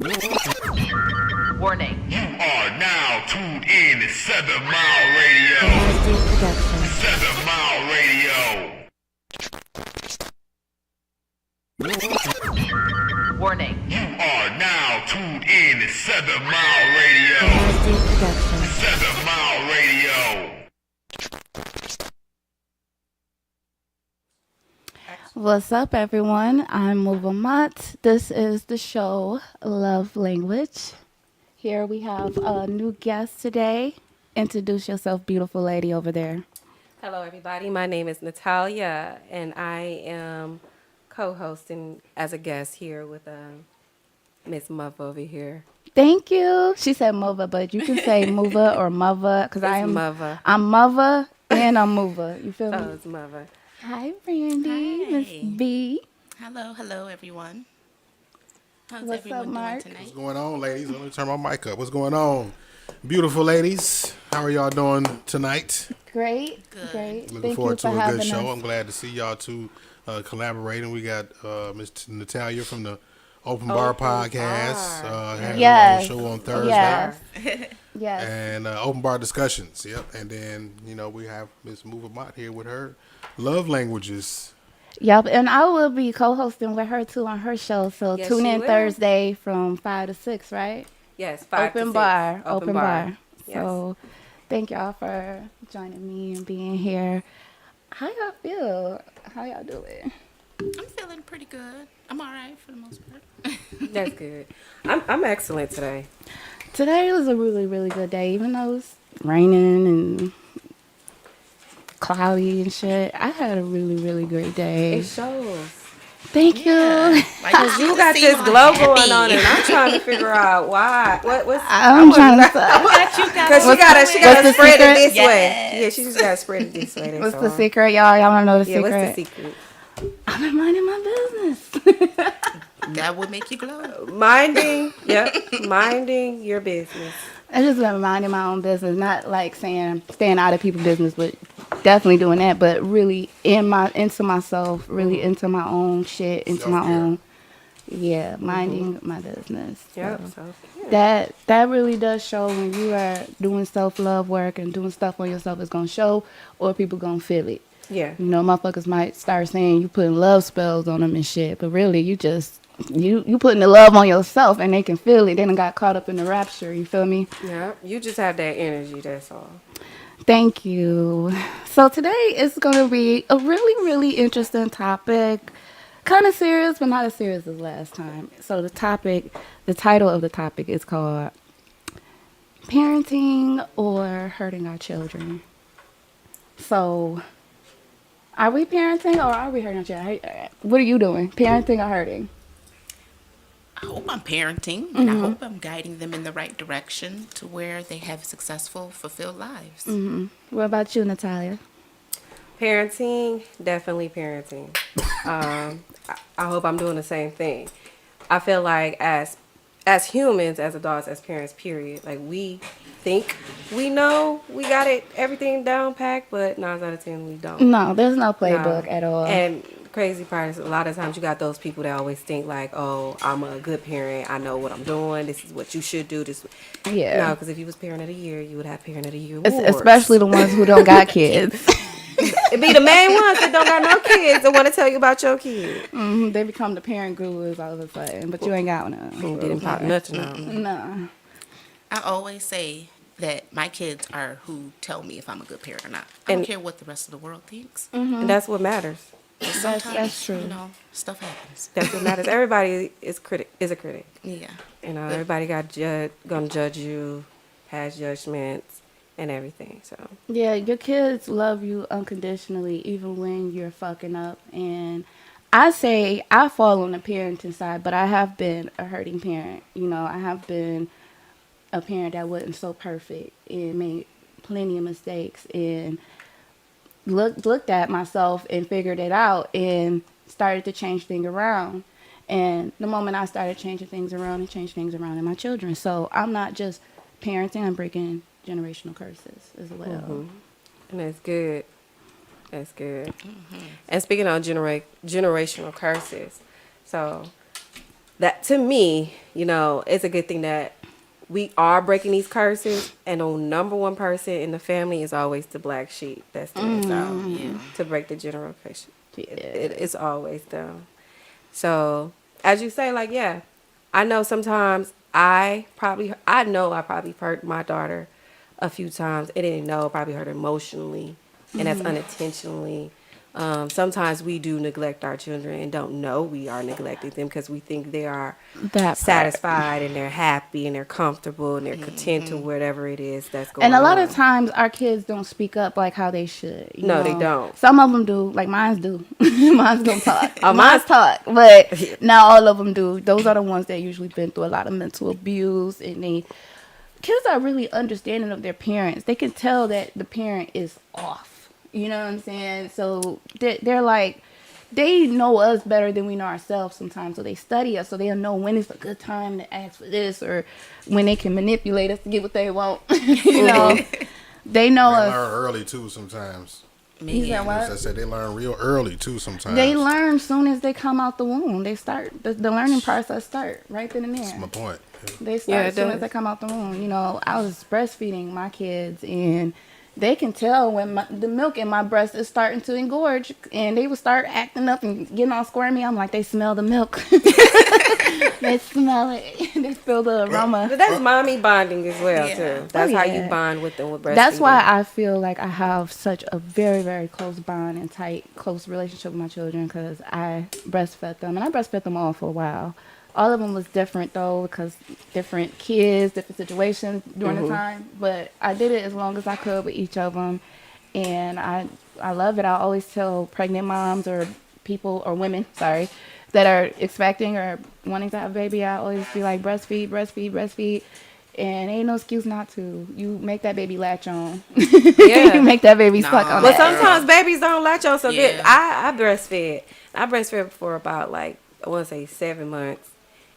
Warning. You are now tuned in to 7 Mile Radio. 7 Mile Radio. Warning. You are now tuned in to 7 Mile Radio. 7 Mile Radio. What's up, everyone? I'm Mova Mott. This is the show Love Language. Here we have a new guest today. Introduce yourself, beautiful lady over there. Hello, everybody. My name is Natalia, and I am co-hosting as a guest here with Miss Muff over here. Thank you. She said Mova, but you can say Mova or Mova because I'm Mova. I'm Mova and I'm Mova. You feel me? Oh, it's Mova. Hi, Brandy. Miss Hi. B. Hello, everyone. How's What's everyone up, doing Mark? tonight? What's going on, ladies? Let me turn my mic up. What's going on? Beautiful ladies. How are y'all doing tonight? Great. Good. Great. Looking Thank forward you to for a having good show. us. I'm glad to see y'all two collaborating. We got Miss Natalia from the Open Bar Podcast. Having Yes. a show on Thursday. Yes. Yes. And Open Bar Discussions. Yep. And then, we have Miss Mova Mott here with her love languages. Yep, and I will be co-hosting with her too on her show. So Yes, tune you in will. Thursday from 5 to 6, right? Yes, 5 to 6. Open bar. Yes. So thank y'all for joining me and being here. How y'all feel? How y'all doing? I'm feeling pretty good. I'm all right for the most part. That's good. I'm excellent today. Today was a really, really good day, even though it's raining and cloudy and shit. I had a really, really great day. It shows. Thank you. Like, You got this glow going on, and I'm trying to figure out why. I'm trying to Because she What's gotta the spread secret? it this Yes. way. Yeah, she just gotta spread it this way. That's What's all. the secret, y'all? Y'all want to know the Yeah, secret? what's the secret? I've been minding my business. that would make you glow. Minding your business. I just been minding my own business, not like saying staying out of people's business, but definitely doing that. But really into myself, really into my own shit, into my Self-care. own, minding my business. Yep. So So, that really does show when you are doing self-love work and doing stuff on yourself. It's gonna show, or people gonna feel it. yeah. You know, motherfuckers might start saying you putting love spells on them and shit, but really you just you putting the love on yourself and they can feel it. They done got caught up in the rapture. You feel me? Yeah. You just have that energy. That's all. Thank you. So today is going to be a really, really interesting topic. Kind of serious, but not as serious as last time. So the title of the topic is called Parenting or Hurting Our Children. So are we parenting or are we hurting our children? What are you doing? Parenting or hurting? I hope I'm parenting, and I hope I'm guiding them in the right direction to where they have successful, fulfilled lives. What about you, Natalia? Parenting, definitely parenting. I hope I'm doing the same thing. I feel like as humans, as adults, as parents, period, like we think we know we got everything down packed, but 9 out of 10 we don't. No, there's no playbook No. at all. And crazy part is a lot of times you got those people that always think like, oh, I'm a good parent. I know what I'm doing. This is what you should do. This. Yeah. No, because if you was parent of the year, you would have parent of the year Es- awards. especially the ones who don't got kids. It be the main ones that don't got no kids that want to tell you about your kids. They become the parent gurus all of a sudden, but you ain't got one. Didn't pop nothing on. No. I always say that my kids are who tell me if I'm a good parent or not. I don't And- care what the rest of the world thinks. And that's what matters. But sometimes, that's true. stuff happens. That's what matters. Everybody is a critic. Yeah. You know, everybody gonna judge you, has judgments and everything. So Yeah, your kids love you unconditionally even when you're fucking up. And I say I fall on the parenting side, but I have been a hurting parent. You know, I have been a parent that wasn't so perfect and made plenty of mistakes and looked at myself and figured it out and started to change things around. And the moment I started changing things around, it changed things around in my children. So I'm not just parenting, I'm breaking generational curses as well. and that's good. That's good. And speaking of generational curses, so that to me, you know, it's a good thing that we are breaking these curses, and the number one person in the family is always the black sheep that stands out to break the generation. It's always them. So, as you say, like, yeah, I know sometimes I know I probably hurt my daughter a few times. I didn't know, probably hurt her emotionally, and that's unintentionally. Sometimes we do neglect our children and don't know we are neglecting them because we think they are That satisfied and they're happy and they're comfortable and they're content to whatever it is that's going on. And a lot of times our kids don't speak up like how they should. You No, know? they don't. Some of them do, like mine's do. Mine's don't talk. Oh, Mine's talk, but not all of them do. Those are the ones that usually been through a lot of mental abuse, and kids are really understanding of their parents. They can tell that the parent is off. You know what I'm saying? So they're like, they know us better than we know ourselves sometimes. So they study us, so they'll know when it's a good time to ask for this, or when they can manipulate us to get what they want. You know, they know They us. learn early too sometimes. You said what? As I said, they learn real early too sometimes. They learn soon as they come out the womb. They start the learning process start right then and there. That's my point. They start as soon does. as they come out the womb. You know, I was breastfeeding my kids, and they can tell when the milk in my breast is starting to engorge, and they would start acting up and getting all squirmy. I'm like, they smell the milk. They smell it. They feel the aroma. But that's mommy bonding as well, Yeah. too. That's Oh, how yeah. you bond with them with breastfeeding. That's why I feel like I have such a very, very close bond and close relationship with my children, because I breastfed them, and I breastfed them all for a while. All of them was different though, because different kids, different situations during the time. But I did it as long as I could with each of them, and I love it. I always tell pregnant moms or people or women, sorry, that are expecting or wanting to have a baby. I always be like, breastfeed, breastfeed, breastfeed. And ain't no excuse not to. You make that baby latch on. Yeah. You make that baby suck on But that. sometimes babies don't latch on so good. Yeah. I breastfed. I breastfed for about, like, I want to say 7 months.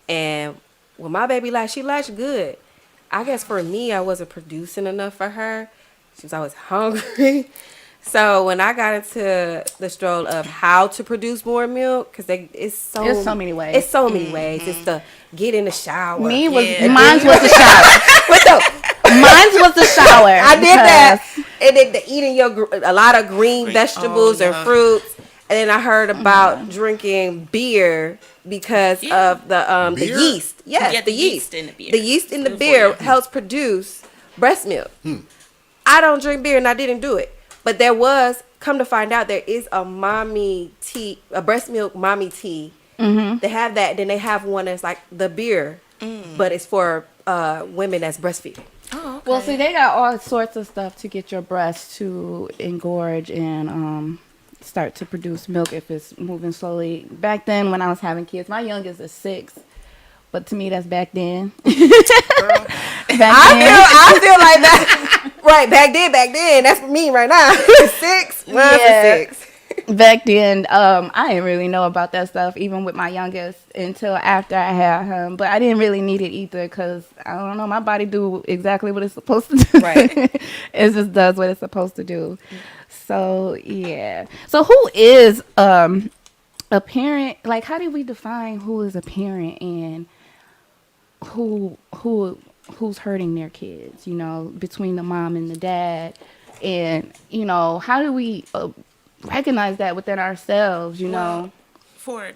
And when my baby latched, she latched good. I guess for me, I wasn't producing enough for her. She was always hungry. So when I got into the stroll of how to produce more milk, because it's so many ways. It's so many ways. It's the get in the shower. Mine's was the shower. Mine's was the shower. I did that. And then the eating a lot of green vegetables and yeah. fruits. And then I heard about drinking beer because of the Beer? yeast. Yes, Yeah, the the yeast. yeast in the beer. The yeast in the Good for beer you. helps produce breast milk. I don't drink beer, and I didn't do it. But come to find out, there is a mommy tea, a breast milk mommy tea. They have that. Then they have one that's like the beer, but it's for women that's breastfeeding. Oh, okay. Well, see, they got all sorts of stuff to get your breast to engorge and start to produce milk if it's moving slowly. Back then, when I was having kids, my youngest is 6, but to me, that's back then. I feel like that. Right, back then. That's me right now. 6, mine's a 6. Back then, I didn't really know about that stuff, even with my youngest, until after I had him. But I didn't really need it either, because I don't know, my body do exactly what it's supposed to do. Right. It just does what it's supposed to do. So yeah. So who is a parent? Like, how do we define who is a parent and who's hurting their kids? You know, between the mom and the dad, and you know, how do we recognize that within ourselves, you know?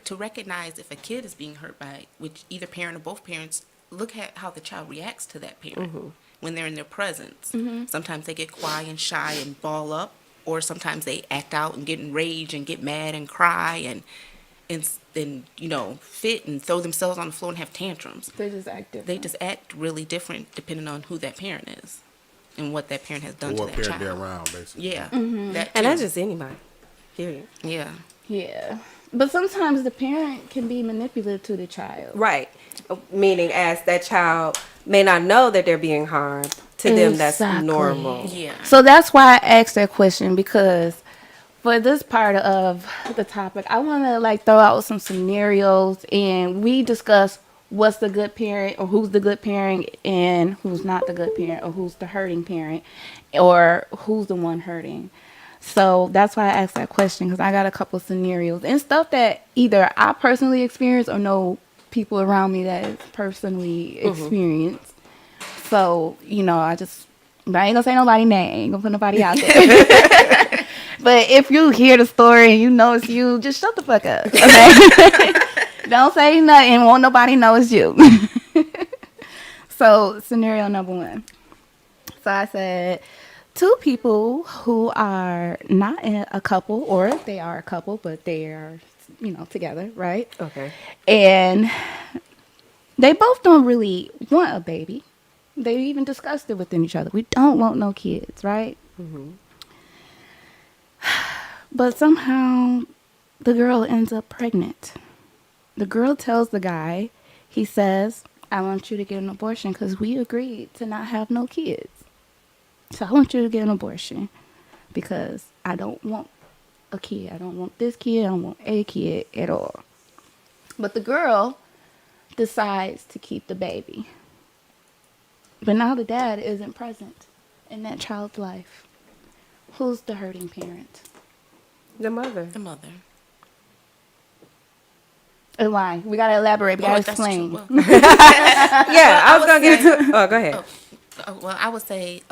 To recognize if a kid is being hurt by which either parent or both parents, look at how the child reacts to that parent when they're in their presence. Sometimes they get quiet and shy and ball up, or sometimes they act out and get enraged and get mad and cry and fit and throw themselves on the floor and have tantrums. They just act different. They just act really different depending on who that parent is and what that parent has done to What that parent they're child. around, basically. Yeah, that And that's too. just anybody. Period. Yeah. Yeah. But sometimes the parent can be manipulative to the child. Right. Meaning, as that child may not know that they're being harmed, to them that's Exactly. normal. Yeah. So that's why I asked that question, because for this part of the topic, I want to throw out some scenarios, and we discuss what's the good parent, or who's the good parent and who's not the good parent, or who's the hurting parent, or who's the one hurting. So that's why I asked that question, because I got a couple scenarios and stuff that either I personally experienced or know people around me that it's personally experienced. So, but I ain't gonna say nobody name. I ain't gonna put nobody out there. But if you hear the story and you know it's you, just shut the fuck up. Okay? Don't say nothing. Won't nobody know it's you. So, scenario number 1. So I said, 2 people who are not in a couple, or they are a couple, but they are, together, right? Okay. And they both don't really want a baby. They even discussed it within each other. We don't want no kids, right? Mm-hmm. But somehow the girl ends up pregnant. The girl tells the guy, he says, I want you to get an abortion because we agreed to not have no kids. So I want you to get an abortion because I don't want a kid. I don't want this kid. I don't want a kid at all. But the girl decides to keep the baby. But now the dad isn't present in that child's life. Who's the hurting parent? The mother. The mother. Why? We gotta elaborate. We gotta that's explain. true. Yeah, I was gonna get into. Oh, go ahead. Well, I would say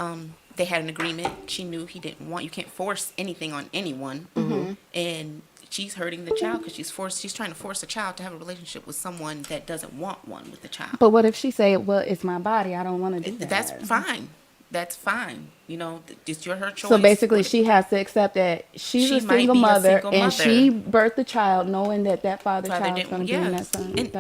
they had an agreement. She knew he didn't want. You can't force anything on anyone, and she's hurting the child because she's trying to force a child to have a relationship with someone that doesn't want one with the child. But what if she say, "Well, it's my body. I don't want to do that." That's fine. That's fine. It's her choice. So basically, she has to accept that she's a single mother, and she birthed the child knowing that father child is going to be in that son. And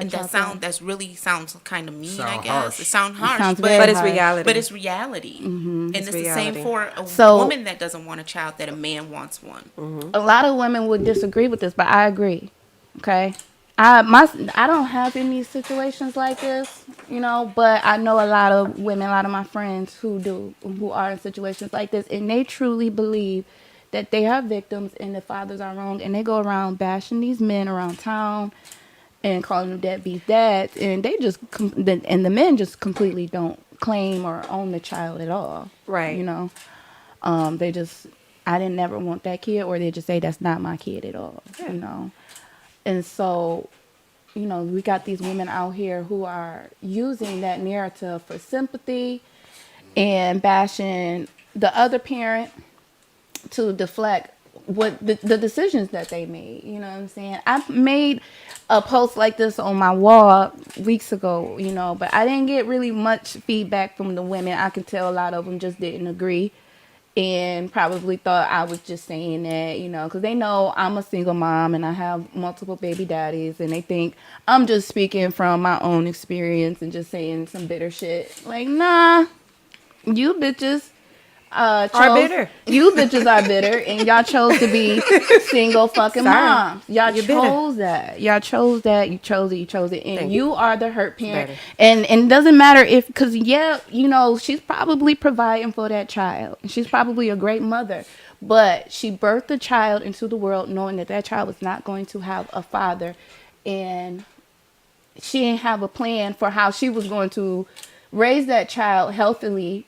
that really sounds kind of mean. Sound I guess harsh. it sounds harsh, sounds but, very But it's harsh. reality. but it's reality. And it's the same reality. for a So- woman that doesn't want a child that a man wants one. A lot of women would disagree with this, but I agree. Okay, I don't have any situations like this, but I know a lot of women, a lot of my friends who are in situations like this, and they truly believe that they are victims and the fathers are wrong, and they go around bashing these men around town and calling them deadbeat dads, and they just and the men just completely don't claim or own the child at all. Right. They just, I didn't never want that kid, or they just say that's not my kid at all. Yeah. And so, we got these women out here who are using that narrative for sympathy and bashing the other parent to deflect what the decisions that they made. You know what I'm saying? I made a post like this on my wall weeks ago, but I didn't get really much feedback from the women. I could tell a lot of them just didn't agree. And probably thought I was just saying that, because they know I'm a single mom and I have multiple baby daddies, and they think I'm just speaking from my own experience and just saying some bitter shit. Like, nah, you bitches Are bitter. You bitches are bitter, and y'all chose to be single fucking moms. Y'all chose that. Y'all chose that. You chose it. You chose it, and you are the hurt parent. And it doesn't matter because she's probably providing for that child. She's probably a great mother, but she birthed the child into the world knowing that child was not going to have a father, and she didn't have a plan for how she was going to raise that child healthily.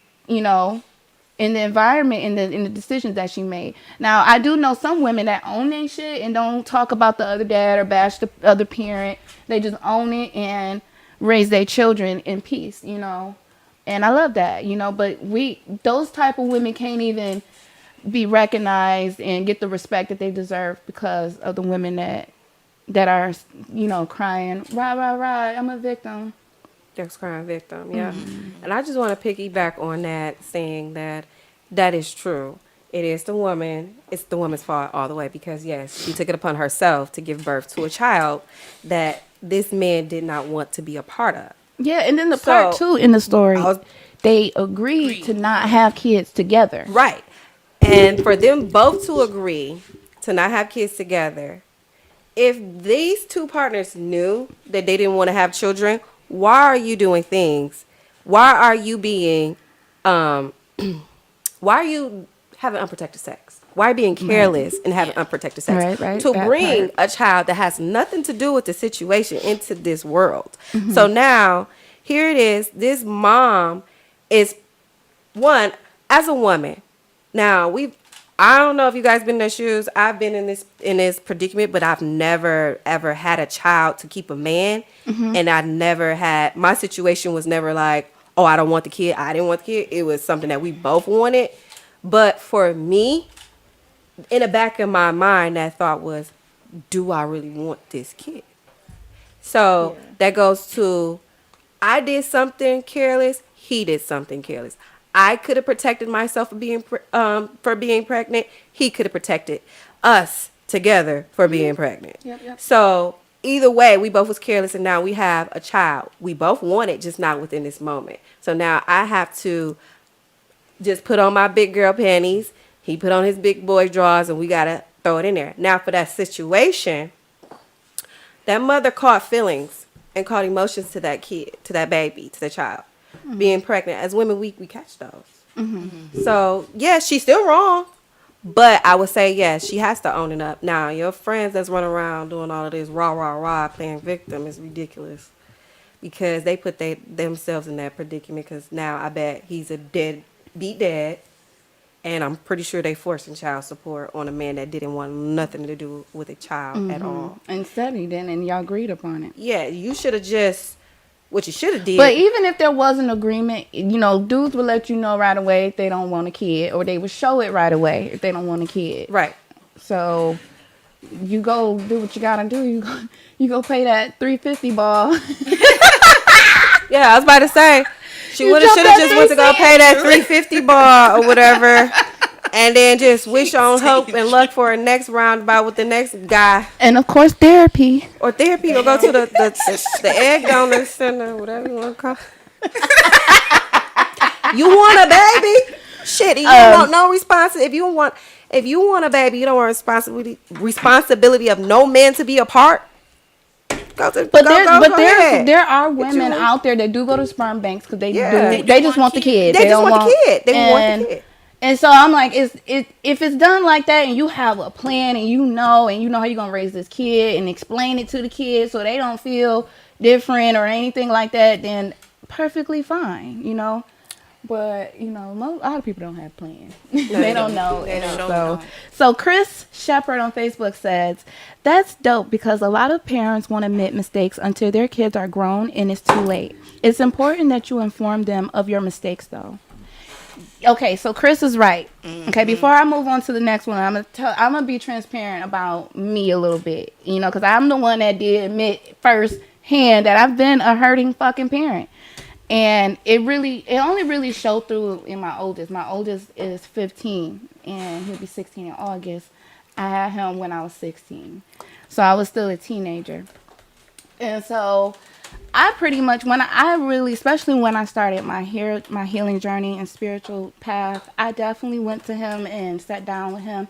In the environment, in the decisions that she made. Now, I do know some women that own their shit and don't talk about the other dad or bash the other parent. They just own it and raise their children in peace, And I love that, But those type of women can't even be recognized and get the respect that they deserve because of the women that are, crying, rah, I'm a victim. Sex crime victim, yeah. And I just want to piggyback on that, saying that is true. It is the woman. It's the woman's fault all the way because, yes, she took it upon herself to give birth to a child that this man did not want to be a part of. Yeah, and then the part two in the story, they agreed to not have kids together. Right. And for them both to agree to not have kids together, if these two partners knew that they didn't want to have children, why are you doing things? Why are you being, why are you having unprotected sex? Why are you being careless and having unprotected sex? Right. To bring a child that has nothing to do with the situation into this world. So now, here it is. This mom is, one, as a woman. Now, I don't know if you guys been in their shoes. I've been in this predicament, but I've never ever had a child to keep a man, and I never had. My situation was never like, oh, I don't want the kid. I didn't want the kid. It was something that we both wanted. But for me, in the back of my mind, that thought was, do I really want this kid? So that goes to, I did something careless. He did something careless. I could have protected myself for being pregnant. He could have protected us together for being pregnant. Yep. So either way, we both was careless, and now we have a child. We both want it, just not within this moment. So now I have to just put on my big girl panties. He put on his big boy drawers, and we gotta throw it in there. Now for that situation, that mother caught feelings and caught emotions to that kid, to that baby, to the child. Being pregnant. As women, we catch those. So, yeah, she's still wrong. But I would say, yes, she has to own it up. Now, your friends that's running around doing all of this rah, playing victim is ridiculous. Because they put themselves in that predicament. Because now I bet he's a deadbeat dad. And I'm pretty sure they forcing child support on a man that didn't want nothing to do with a child at all. And said he didn't, and y'all agreed upon it. Yeah, you should have just... What you should have did. But even if there was an agreement, dudes will let you know right away if they don't want a kid, or they would show it right away if they don't want a kid. Right. So you go do what you gotta do. You go pay that $350 ball. Yeah, I was about to say she should have just went to go pay that $350 ball or whatever, and then just wish on hope and luck for a next roundabout with the next guy. And of course, therapy. Or therapy, or go to the egg donor center, whatever you want to call it. You want a baby? Shit, you don't want no responsibility. If you want a baby, you don't want responsibility of no man to be a part. There are women out there that do go to sperm banks because they just want the kid. They just want the kid. They want the kid. And so I'm like, if it's done like that, and you have a plan, and you know how you're gonna raise this kid, and explain it to the kid so they don't feel different or anything like that, then perfectly fine, But a lot of people don't have plans. They don't know. So Chris Shepard on Facebook says, that's dope because a lot of parents won't admit mistakes until their kids are grown and it's too late. It's important that you inform them of your mistakes, though. Okay, so Chris is right. Okay, before I move on to the next one, I'm gonna be transparent about me a little bit, because I'm the one that did admit firsthand that I've been a hurting fucking parent. And it only really showed through in my oldest. My oldest is 15, and he'll be 16 in August. I had him when I was 16, so I was still a teenager. And so I pretty much, especially when I started my healing journey and spiritual path, I definitely went to him and sat down with him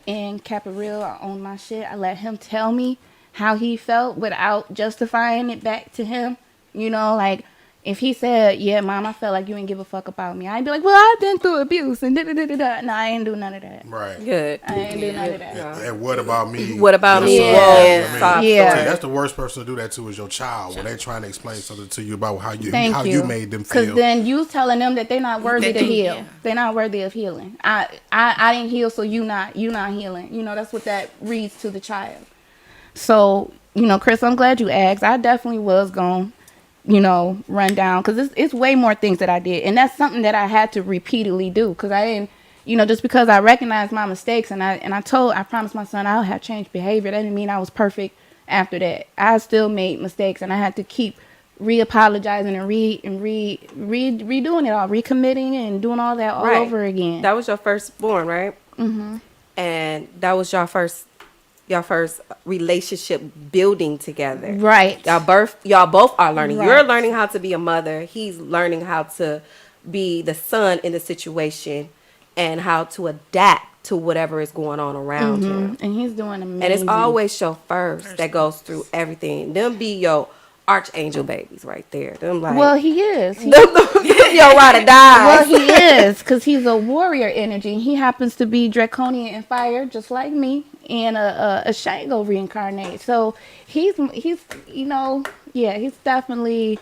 and kept it real. I owned my shit. I let him tell me how he felt without justifying it back to him. Like, if he said, yeah, Mom, I felt like you didn't give a fuck about me, I'd be like, well, I've been through abuse and da-da-da-da-da. No, I ain't do none of that. Right. Good. I ain't do none of that. And what about me? What about me? Yeah. See, that's the worst person to do that to is your child when they're trying to explain something to you about how you made them feel. Because then you telling them that they're not worthy to heal. Yeah. They're not worthy of healing. I didn't heal, so you not healing. That's what that reads to the child. So, Chris, I'm glad you asked. I definitely was going run down, because it's way more things that I did, and that's something that I had to repeatedly do, because I didn't, just because I recognized my mistakes and I promised my son I'll have changed behavior, that didn't mean I was perfect after that. I still made mistakes, and I had to keep re-apologizing and redoing it all, recommitting and doing all that all over again. That was your firstborn, right? Mm-hmm. And that was your first relationship building together. Right. Y'all both are learning. Right. You're learning how to be a mother. He's learning how to be the son in the situation and how to adapt to whatever is going on around him. And he's doing amazing. And it's always your first that goes through everything. Them be your archangel babies right there. Them like, well, he is. Them your ride or die. Well, he is, because he's a warrior energy. He happens to be draconian and fire, just like me, and a Shango reincarnate. So he's definitely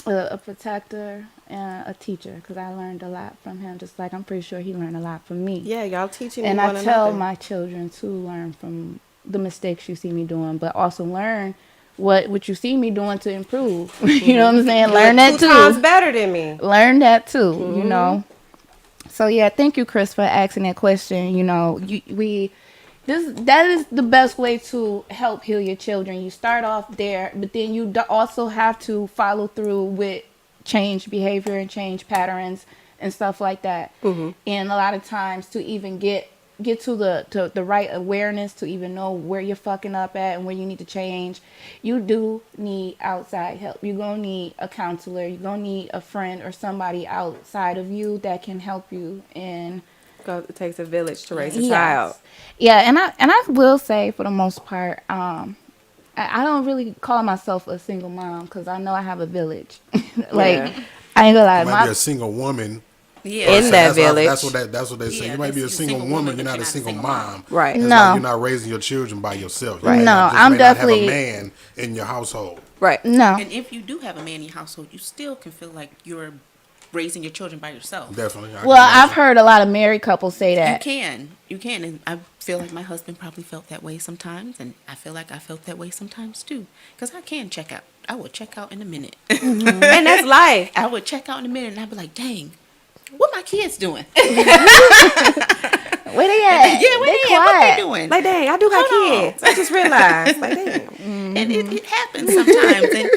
a protector and a teacher, because I learned a lot from him, just like I'm pretty sure he learned a lot from me. Yeah, y'all teaching And one I tell another. my children to learn from the mistakes you see me doing, but also learn what you see me doing to improve. You know what I'm saying? Learn that Two times too. better than me. Learn that too. You know. So yeah, thank you, Chris, for asking that question. You know, that is the best way to help heal your children. You start off there, but then you also have to follow through with change behavior and change patterns and stuff like that. And a lot of times to even get to the right awareness, to even know where you're fucking up at and where you need to change, you do need outside help. You're going to need a counselor. You're going to need a friend or somebody outside of you that can help you. And It takes a village to raise a yes. child. Yeah, and I will say, for the most part, I don't really call myself a single mom, because I know I have a village. Like, Yeah. I ain't gonna lie. You might be a single woman. Yeah. In that village. That's what they say. Yeah, You might be a that's single woman. You're not a single mom. Right. It's No. like you're not raising your children by yourself. You Right. may No, not- just I'm may not have definitely- a man in your household. Right. No. And if you do have a man in your household, you still can feel like you're raising your children by yourself. Definitely. I can Well, I've imagine. heard a lot of married couples say that. You can, and I feel like my husband probably felt that way sometimes, and I feel like I felt that way sometimes too, because I can check out. I would check out in a minute. And that's life. I would check out in a minute, and I'd be like, "Dang, what my kids doing? Where they at? Yeah, what they, what they doing?" Like, dang, I do got Hold on. kids. I just realized. Like, damn. And it happens sometimes, and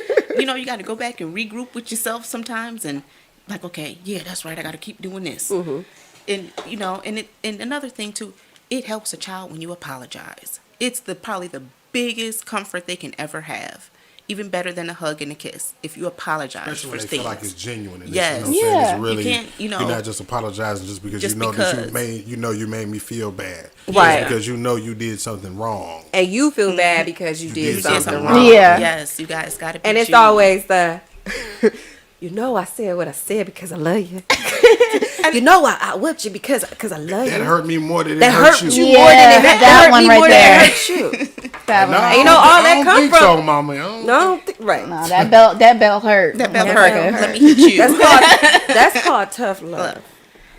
you got to go back and regroup with yourself sometimes, and like, okay, yeah, that's right, I got to keep doing this. And and another thing too, it helps a child when you apologize. It's probably the biggest comfort they can ever have. Even better than a hug and a kiss, if you apologize Especially for when they things. feel like it's genuine. And Yes. it's, you know what I'm saying? Yeah. It's really, You can't, you're not just apologizing just because just you know that because. you made me feel bad. Right. It's because you know you did something wrong. And you feel bad because you did something wrong. Yeah. Yes, you guys got to be. And it's you. always the, you know, I said what I said because I love you. You know, I whipped you because I love you. That hurt me more than it That hurt hurt you. you more than it that that hurt one me right more there. than it hurt you. That one. No, You know, all that I don't come think from- so, mama. I don't- No, I don't think, right. No, that belt hurt. That belt motherfucker. hurt. Let me hit you. That's called tough love.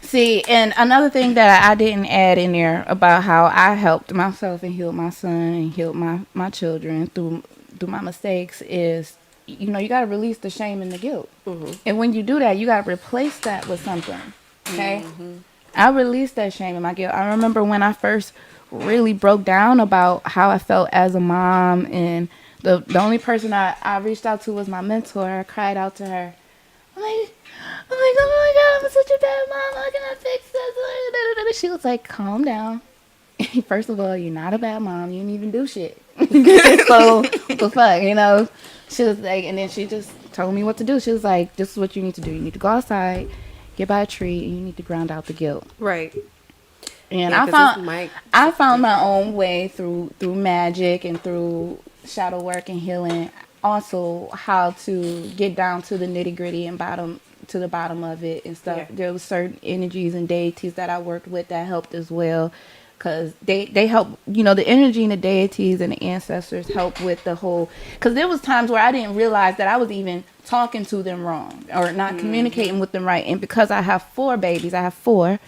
See, and another thing that I didn't add in there about how I helped myself and healed my son and healed my children through my mistakes is, you got to release the shame and the guilt. And when you do that, you got to replace that with something. Okay? I released that shame and my guilt. I remember when I first really broke down about how I felt as a mom, and the only person I reached out to was my mentor. I cried out to her. I'm like, oh my God, I'm such a bad mom. How can I fix this? She was like, calm down. First of all, you're not a bad mom. You didn't even do shit. So, what the fuck, She was like, and then she just told me what to do. She was like, this is what you need to do. You need to go outside, get by a tree, and you need to ground out the guilt. Right. And Yeah, 'cause this mic- I found my own way through magic and through shadow work and healing. Also, how to get down to the nitty gritty and to the bottom of it and stuff. Yeah. There was certain energies and deities that I worked with that helped as well, because they help. The energy and the deities and the ancestors help with the whole. Because there was times where I didn't realize that I was even talking to them wrong or not communicating with them right. And because I have 4 babies, I have 4.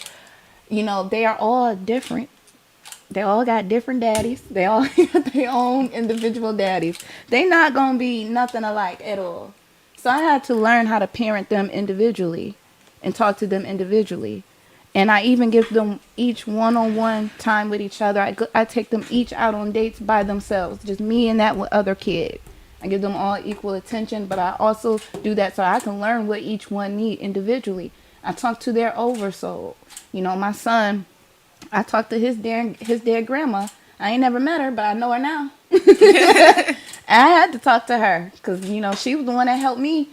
They are all different. They all got different daddies. They all got their own individual daddies. They not going to be nothing alike at all. So I had to learn how to parent them individually and talk to them individually. And I even give them each one-on-one time with each other. I take them each out on dates by themselves, just me and that other kid. I give them all equal attention, but I also do that so I can learn what each one need individually. I talk to their oversoul. My son, I talked to his dead grandma. I ain't never met her, but I know her now. I had to talk to her because she was the one that helped me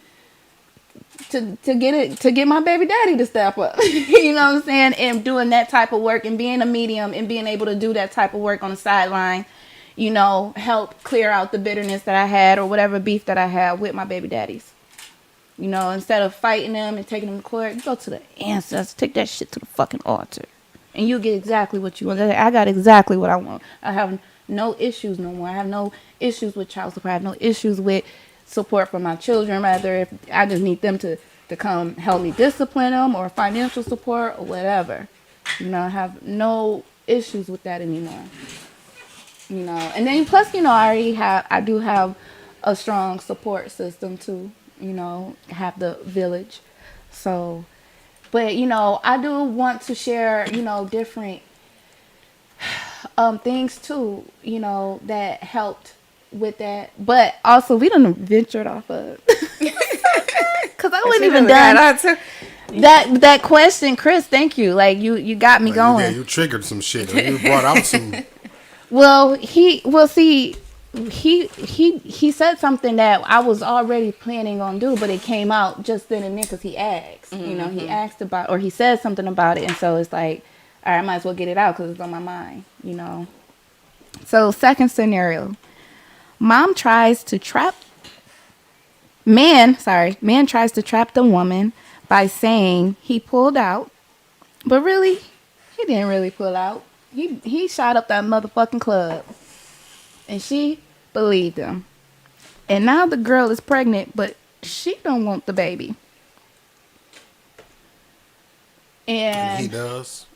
to get my baby daddy to step up. You know what I'm saying? And doing that type of work and being a medium and being able to do that type of work on the sideline, help clear out the bitterness that I had or whatever beef that I had with my baby daddies. Instead of fighting them and taking them to court, you go to the ancestors, take that shit to the fucking altar. And you get exactly what you want. I got exactly what I want. I have no issues no more. I have no issues with child support. I have no issues with support for my children, rather if I just need them to come help me discipline them or financial support or whatever. You know, I have no issues with that anymore. You know, and then plus, you know, I do have a strong support system too. You know, have the village. So, but you know, I do want to share, you know, different things too, you know, that helped with that. But also, we done ventured off of because I wasn't even done. That question, Chris. Thank you. Like you got me going. Yeah, you triggered some shit. You brought out some. Well, he said something that I was already planning on do, but it came out just then and there because he asked. You know, he asked about, or he said something about it, and so it's like, all right, I might as well get it out because it's on my mind. You know. So second scenario, man tries to trap the woman by saying he pulled out, but really, he didn't really pull out. He shot up that motherfucking club. And she believed him. And now the girl is pregnant, but she don't want the baby. And he does.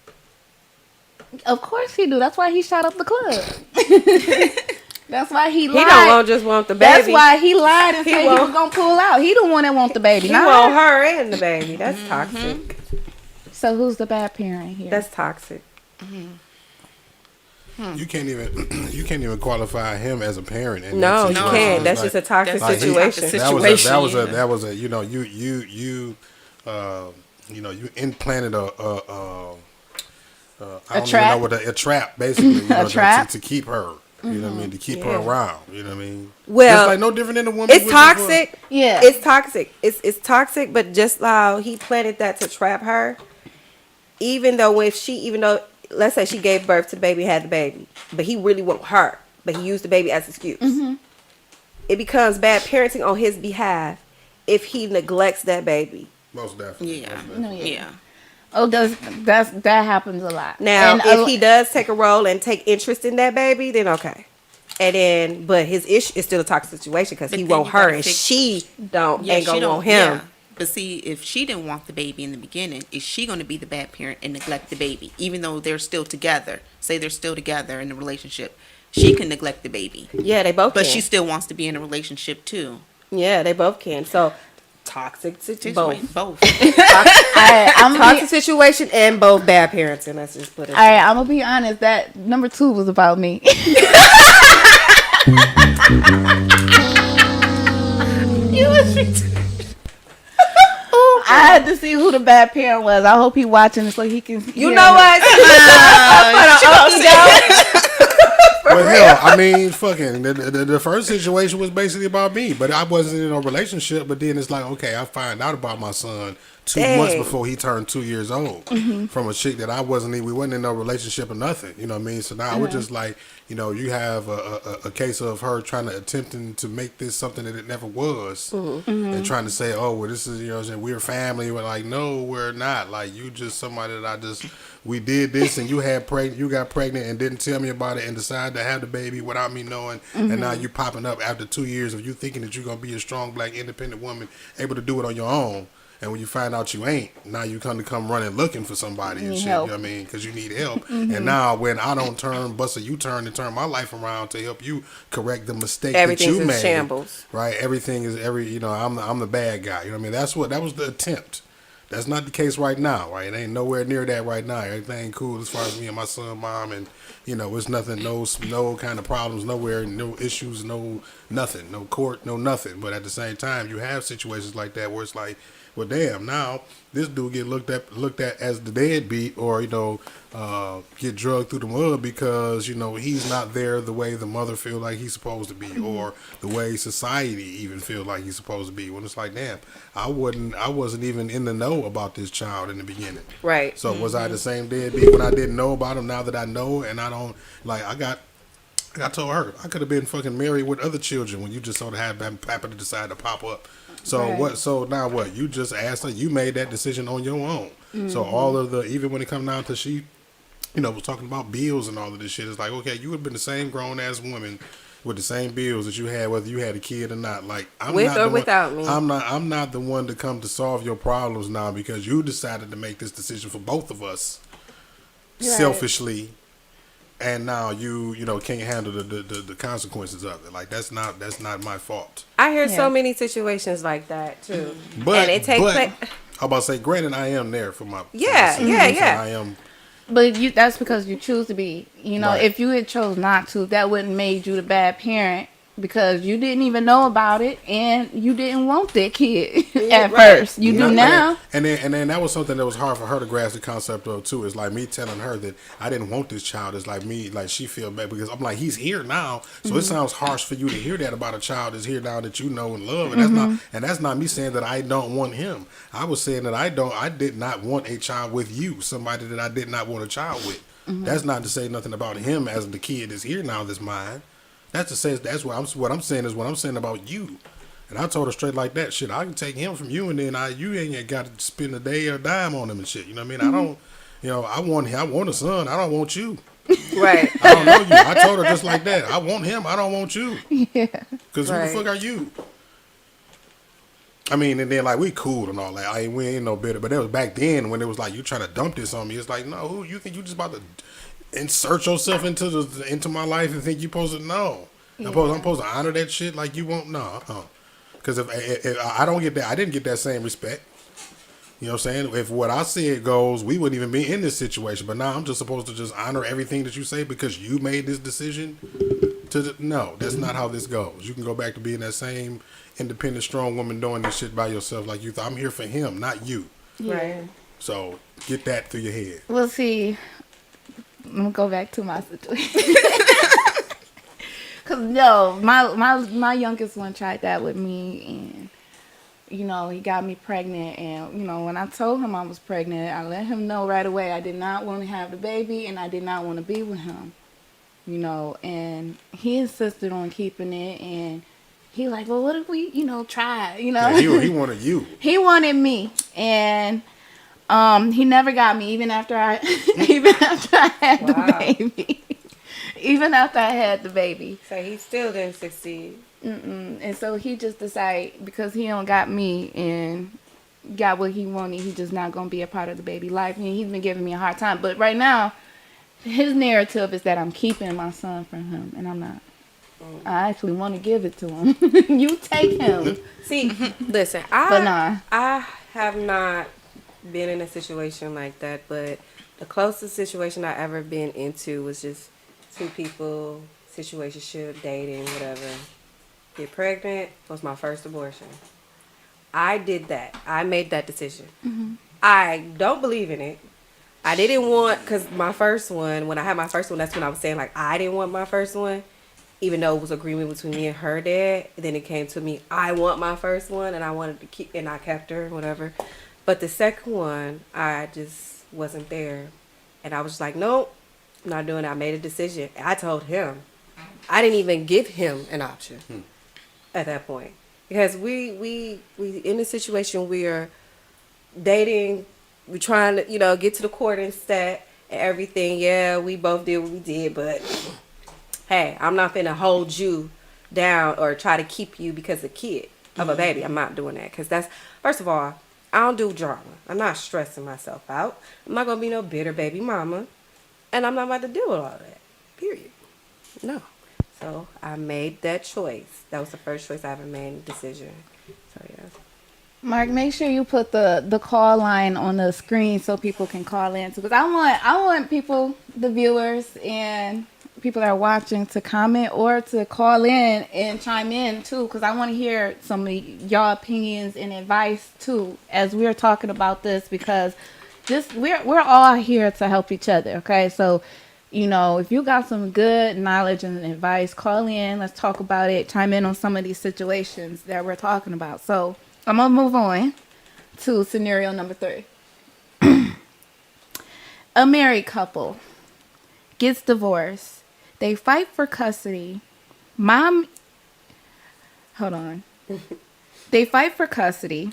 Of course he do. That's why he shot up the club. That's why he lied. He don't just want the baby. That's why he lied and said he was going to pull out. He the one that want the baby. He not want her. her and the baby. That's toxic. So who's the bad parent here? That's toxic. You can't even qualify him as a parent. In No, that you situation. can't. That's Like, just a toxic like situation. That was a you know you implanted a trap? A trap basically. You know, trap? to keep her. You know what I mean? To keep her around. You know what I mean? Well, it's like no different than a woman. It's toxic. Yeah. It's toxic. It's toxic, but just how he planted that to trap her, even though let's say she gave birth to the baby, had the baby, but he really want her, but he used the baby as an excuse. It becomes bad parenting on his behalf if he neglects that baby. Most definitely. Yeah. No, yeah. Yeah. Oh, that happens a lot. Now, And if he does take a role and take interest in that baby, then okay. And then, but his issue is still a toxic situation because But he then want you her gotta and fix- she ain't gonna she don't want him. yeah. But see, if she didn't want the baby in the beginning, is she going to be the bad parent and neglect the baby, even though they're still together? Say they're still together in a relationship, she can neglect the baby, Yeah, they both but can. she still wants to be in a relationship too. Yeah, they both can. So, toxic situation. Both. Toxic situation and both bad parenting. Let's just put it. All right, I'm gonna be honest. That number 2 was about me. You was. I had to see who the bad parent was. I hope he watching so he can. You know what? Well, hell, I mean, fucking, the first situation was basically about me, but I wasn't in a relationship. But then it's like, okay, I find out about my son 2 months before he turned 2 years old from a chick that we wasn't in no relationship or nothing. You know what I mean? So now we're just like, you know, you have a case of her attempting to make this something that it never was, and trying to say, oh, well, this is, you know what I'm saying, we're family. We're like, no, we're not. Like, you just somebody that we did this, and you got pregnant and didn't tell me about it and decided to have the baby without me knowing, and now you popping up after 2 years of you thinking that you're gonna be a strong black independent woman able to do it on your own. And when you find out you ain't, now you come running looking for somebody and shit. Help. You know what I mean? Because you need help. And now when I don't bust a U-turn and turn my life around to help you correct the mistake that you in made. shambles. Right? Everything is I'm the bad guy. You know what I mean? That was the attempt. That's not the case right now, right? It ain't nowhere near that right now. Everything cool as far as me and my son, mom, and you know, it's nothing, no kind of problems, nowhere, no issues, no nothing, no court, no nothing. But at the same time, you have situations like that where it's like, well, damn, now this dude get looked at as the deadbeat, or you know, get drugged through the mud because you know he's not there the way the mother feel like he's supposed to be, or the way society even feel like he's supposed to be. When it's like, damn, I wasn't even in the know about this child in the beginning. Right. So was I the same deadbeat when I didn't know about him? Now that I know, and I don't I told her I could have been fucking married with other children when you just sort of happened to decide to pop up. So Right. what? So now what? You just asked her. You made that decision on your own. So all of even when it comes down to was talking about bills and all of this shit. It's like, okay, you would have been the same grown ass woman with the same bills that you had, whether you had a kid or not. Like, I'm With not or the one, without me. I'm not the one to come to solve your problems now because you decided to make this decision for both of us selfishly, and now you know can't handle the consequences of it. Like, that's not my fault. I hear Yeah. so many situations like that too, But and it takes place. I'm about to say, granted, I am there for my Yeah, for my sister, yeah. I am. But that's because you choose to be. You know, Right. if you had chose not to, that wouldn't made you the bad parent because you didn't even know about it and you didn't want that kid at first. You do now. And then that was something that was hard for her to grasp the concept of too. It's like me telling her that I didn't want this child. It's like me, like she feel bad because I'm like, he's here now. So it sounds harsh for you to hear that about a child that's here now that you know and love. And that's not me saying that I don't want him. I was saying that I did not want a child with you, somebody that I did not want a child with. That's not to say nothing about him as the kid that's here now that's mine. That's to say that's what I'm saying is what I'm saying about you. And I told her straight like that, shit, I can take him from you and then you ain't got to spend a day or a dime on him and shit. You know what I mean? I don't, you know, I want a son. I don't want you. Right. I don't know you. I told her just like that. I want him. I don't want you. Yeah. Because who Right. the fuck are you? I mean, and then like we cool and all that. We ain't no bitter. But that was back then when it was like you trying to dump this on me. It's like, no, who you think you just about to insert yourself into my life and think you supposed to know? I'm supposed to honor that shit like you won't know. Because if I don't get that, I didn't get that same respect. You know what I'm saying? If what I said goes, we wouldn't even be in this situation. But now I'm just supposed to just honor everything that you say because you made this decision. No, that's not how this goes. You can go back to being that same independent, strong woman doing this shit by yourself like you thought. I'm here for him, not you. Right. So get that through your head. Well, see, I'm gonna go back to my situation. Cause no, my youngest one tried that with me, and you know he got me pregnant, and you know when I told him I was pregnant, I let him know right away I did not want to have the baby, and I did not want to be with him. You know, and he insisted on keeping it, and he like, well, what if we, you know, try, you know? Yeah, he wanted you. He wanted me, and he never got me, even after I had the baby. Even after I had the baby. So he still didn't succeed. And so he just decided because he don't got me and got what he wanted, he just not gonna be a part of the baby life. And he's been giving me a hard time. But right now, his narrative is that I'm keeping my son from him, and I'm not. I actually want to give it to him. You take him. See, listen, But nah. I have not been in a situation like that, but the closest situation I ever been into was just two people, situationship, dating, whatever. Get pregnant was my first abortion. I did that. I made that decision. I don't believe in it. I didn't want, because my first one, when I had my first one, that's when I was saying, like, I didn't want my first one, even though it was agreement between me and her dad. Then it came to me, I want my first one, and I wanted to keep, and I kept her, whatever. But the second one, I just wasn't there. And I was just like, nope, I'm not doing it. I made a decision. I told him. I didn't even give him an option at that point. Because we in a situation where dating, we trying to, you know, get to the court and stat and everything. Yeah, we both did what we did, but hey, I'm not finna hold you down or try to keep you because of a kid of a baby. I'm not doing that. Because that's, first of all, I don't do drama. I'm not stressing myself out. I'm not gonna be no bitter baby mama. And I'm not about to deal with all that. Period. No. So I made that choice. That was the first choice I ever made, a decision. So yeah. Mark, make sure you put the call line on the screen so people can call in. Because I want people, the viewers and people that are watching, to comment or to call in and chime in too. Because I want to hear some of y'all opinions and advice too as we're talking about this. Because we're all here to help each other. Okay, so you know if you got some good knowledge and advice, call in. Let's talk about it. Chime in on some of these situations that we're talking about. So I'm gonna move on to scenario number 3. A married couple gets divorced. They fight for custody. They fight for custody.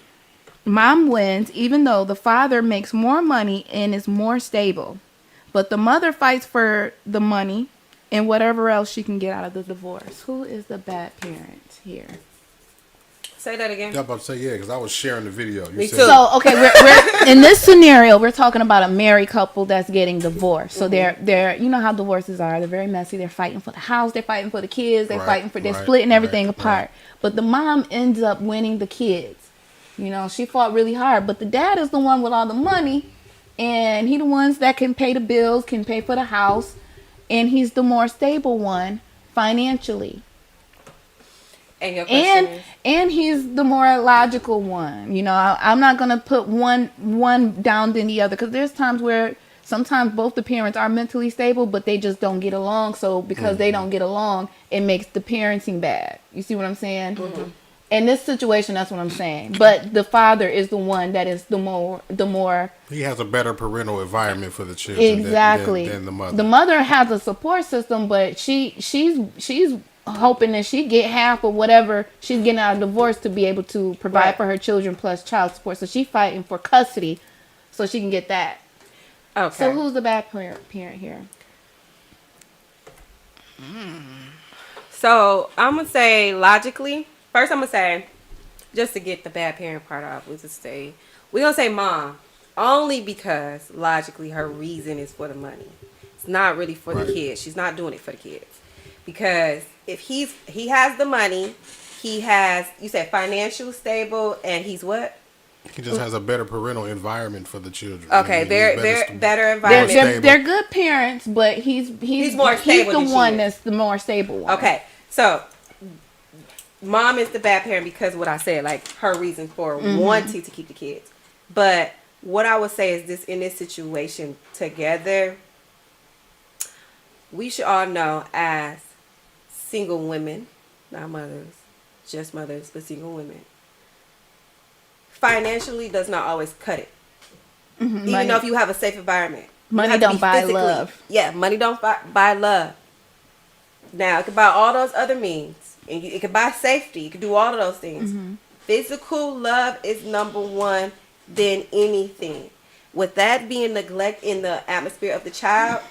Mom wins even though the father makes more money and is more stable. But the mother fights for the money and whatever else she can get out of the divorce. Who is the bad parent here? Say that again. I'm about to say yeah, because I was sharing the video. You Me said too. So okay, we're in this scenario, we're talking about a married couple that's getting divorced. So they're you know how divorces are. They're very messy. They're fighting for the house. They're fighting for the kids. They're fighting for they're splitting everything apart. But the mom ends up winning the kids. You know, she fought really hard, but the dad is the one with all the money, and he the ones that can pay the bills, can pay for the house, and he's the more stable one financially. And your question is? And he's the more logical one. You know, I'm not gonna put one down than the other, because there's times where sometimes both the parents are mentally stable, but they just don't get along. So because they don't get along, it makes the parenting bad. You see what I'm saying? Mm-hmm. In this situation, that's what I'm saying. But the father is the one that is the more. He has a better parental environment for the children. Exactly. Than the mother. The mother has a support system, but she's hoping that she get half of whatever she's getting out of divorce to be able to provide for her children plus child support. So she's fighting for custody so she can get that. Okay. So who's the bad parent here? So I'm gonna say logically. First, I'm gonna say, just to get the bad parent part off, we're gonna say mom, only because logically her reason is for the money. It's not really for the kids. She's not doing it for the kids, because if he has the money, he has, you said financial stable, and he's what? He just has a better parental environment for the children. Okay, better environment. They're good parents, but he's more stable. He's the one that's the more stable one. Okay, so mom is the bad parent because what I said, like her reason for wanting to keep the kids. But what I would say is this: in this situation together, we should all know as single women, not mothers, just mothers, but single women, financially does not always cut it. Mm-hmm. Even though if you have a safe environment. Money don't buy love. Yeah, money don't buy love. Now, it could buy all those other means. And it could buy safety. You could do all of those things. Mm-hmm. Physical love is number one than anything. With that being neglect in the atmosphere of the child,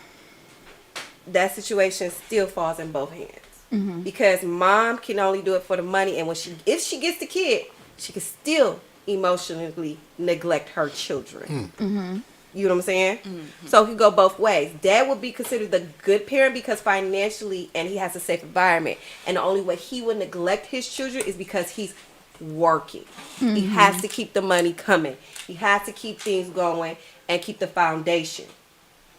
that situation still falls in both hands. Mm-hmm. Because mom can only do it for the money, and if she gets the kid, she can still emotionally neglect her children. Mm-hmm. You know what I'm saying? Mm-hmm. So it could go both ways. Dad would be considered the good parent because financially, and he has a safe environment. And the only way he would neglect his children is because he's working. Mm-hmm. He has to keep the money coming. He has to keep things going and keep the foundation.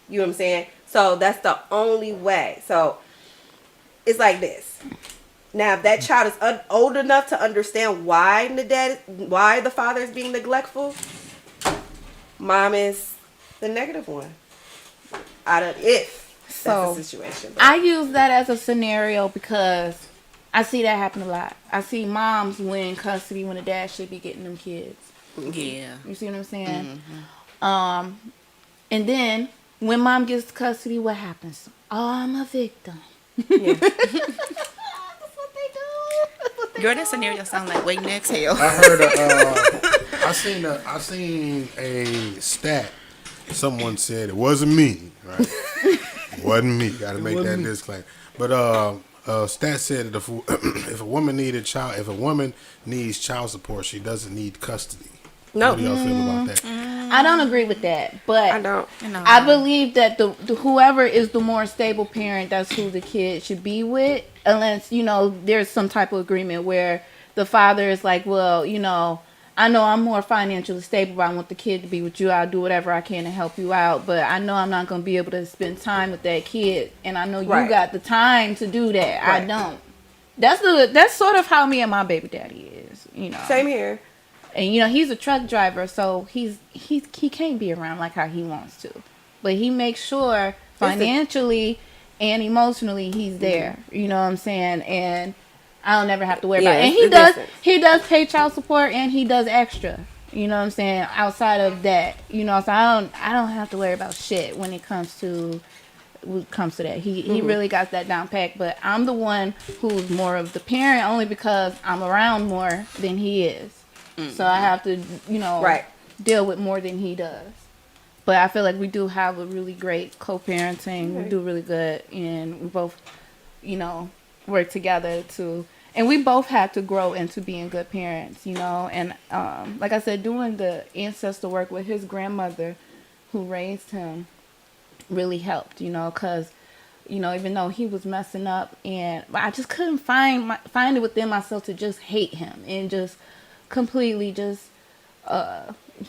You know what I'm saying? So that's the only way. So it's like this. Now, if that child is old enough to understand why the father is being neglectful, mom is the negative one. If that's the situation. But I use that as a scenario because I see that happen a lot. I see moms win custody when the dad should be getting them kids. Yeah. You see what I'm saying? Mm-hmm. And then when mom gets custody, what happens? Oh, I'm a victim. Yeah. That's what they do. Girl, that scenario sounds like waiting to exhale. I heard I seen a stat. Someone said it wasn't me, right? It wasn't me. Got to make that disclaimer. But stat said that if a woman needs child support, she doesn't need custody. No. How do y'all feel about that? I don't agree with that, but I don't. I believe that the whoever is the more stable parent, that's who the kid should be with, unless there's some type of agreement where the father is like, well, I know I'm more financially stable, but I want the kid to be with you. I'll do whatever I can to help you out, but I know I'm not going to be able to spend time with that kid, and I know you got the time to do that. Right. I don't. That's sort of how me and my baby daddy is. Same here. And he's a truck driver, so he can't be around like how he wants to, but he makes sure financially and emotionally he's there. You know what I'm saying? And I don't never have to worry about it. And he does pay child support, and he does extra. You know what I'm saying? Outside of that, so I don't have to worry about shit when it comes to that. He really got that down packed. But I'm the one who's more of the parent only because I'm around more than he is. So I have to, deal with more than he does. But I feel like we do have a really great co-parenting. We do really good, and we both, work together to, and we both had to grow into being good parents, And like I said, doing the ancestor work with his grandmother, who raised him, really helped, because, even though he was messing up, and I just couldn't find it within myself to just hate him and just completely just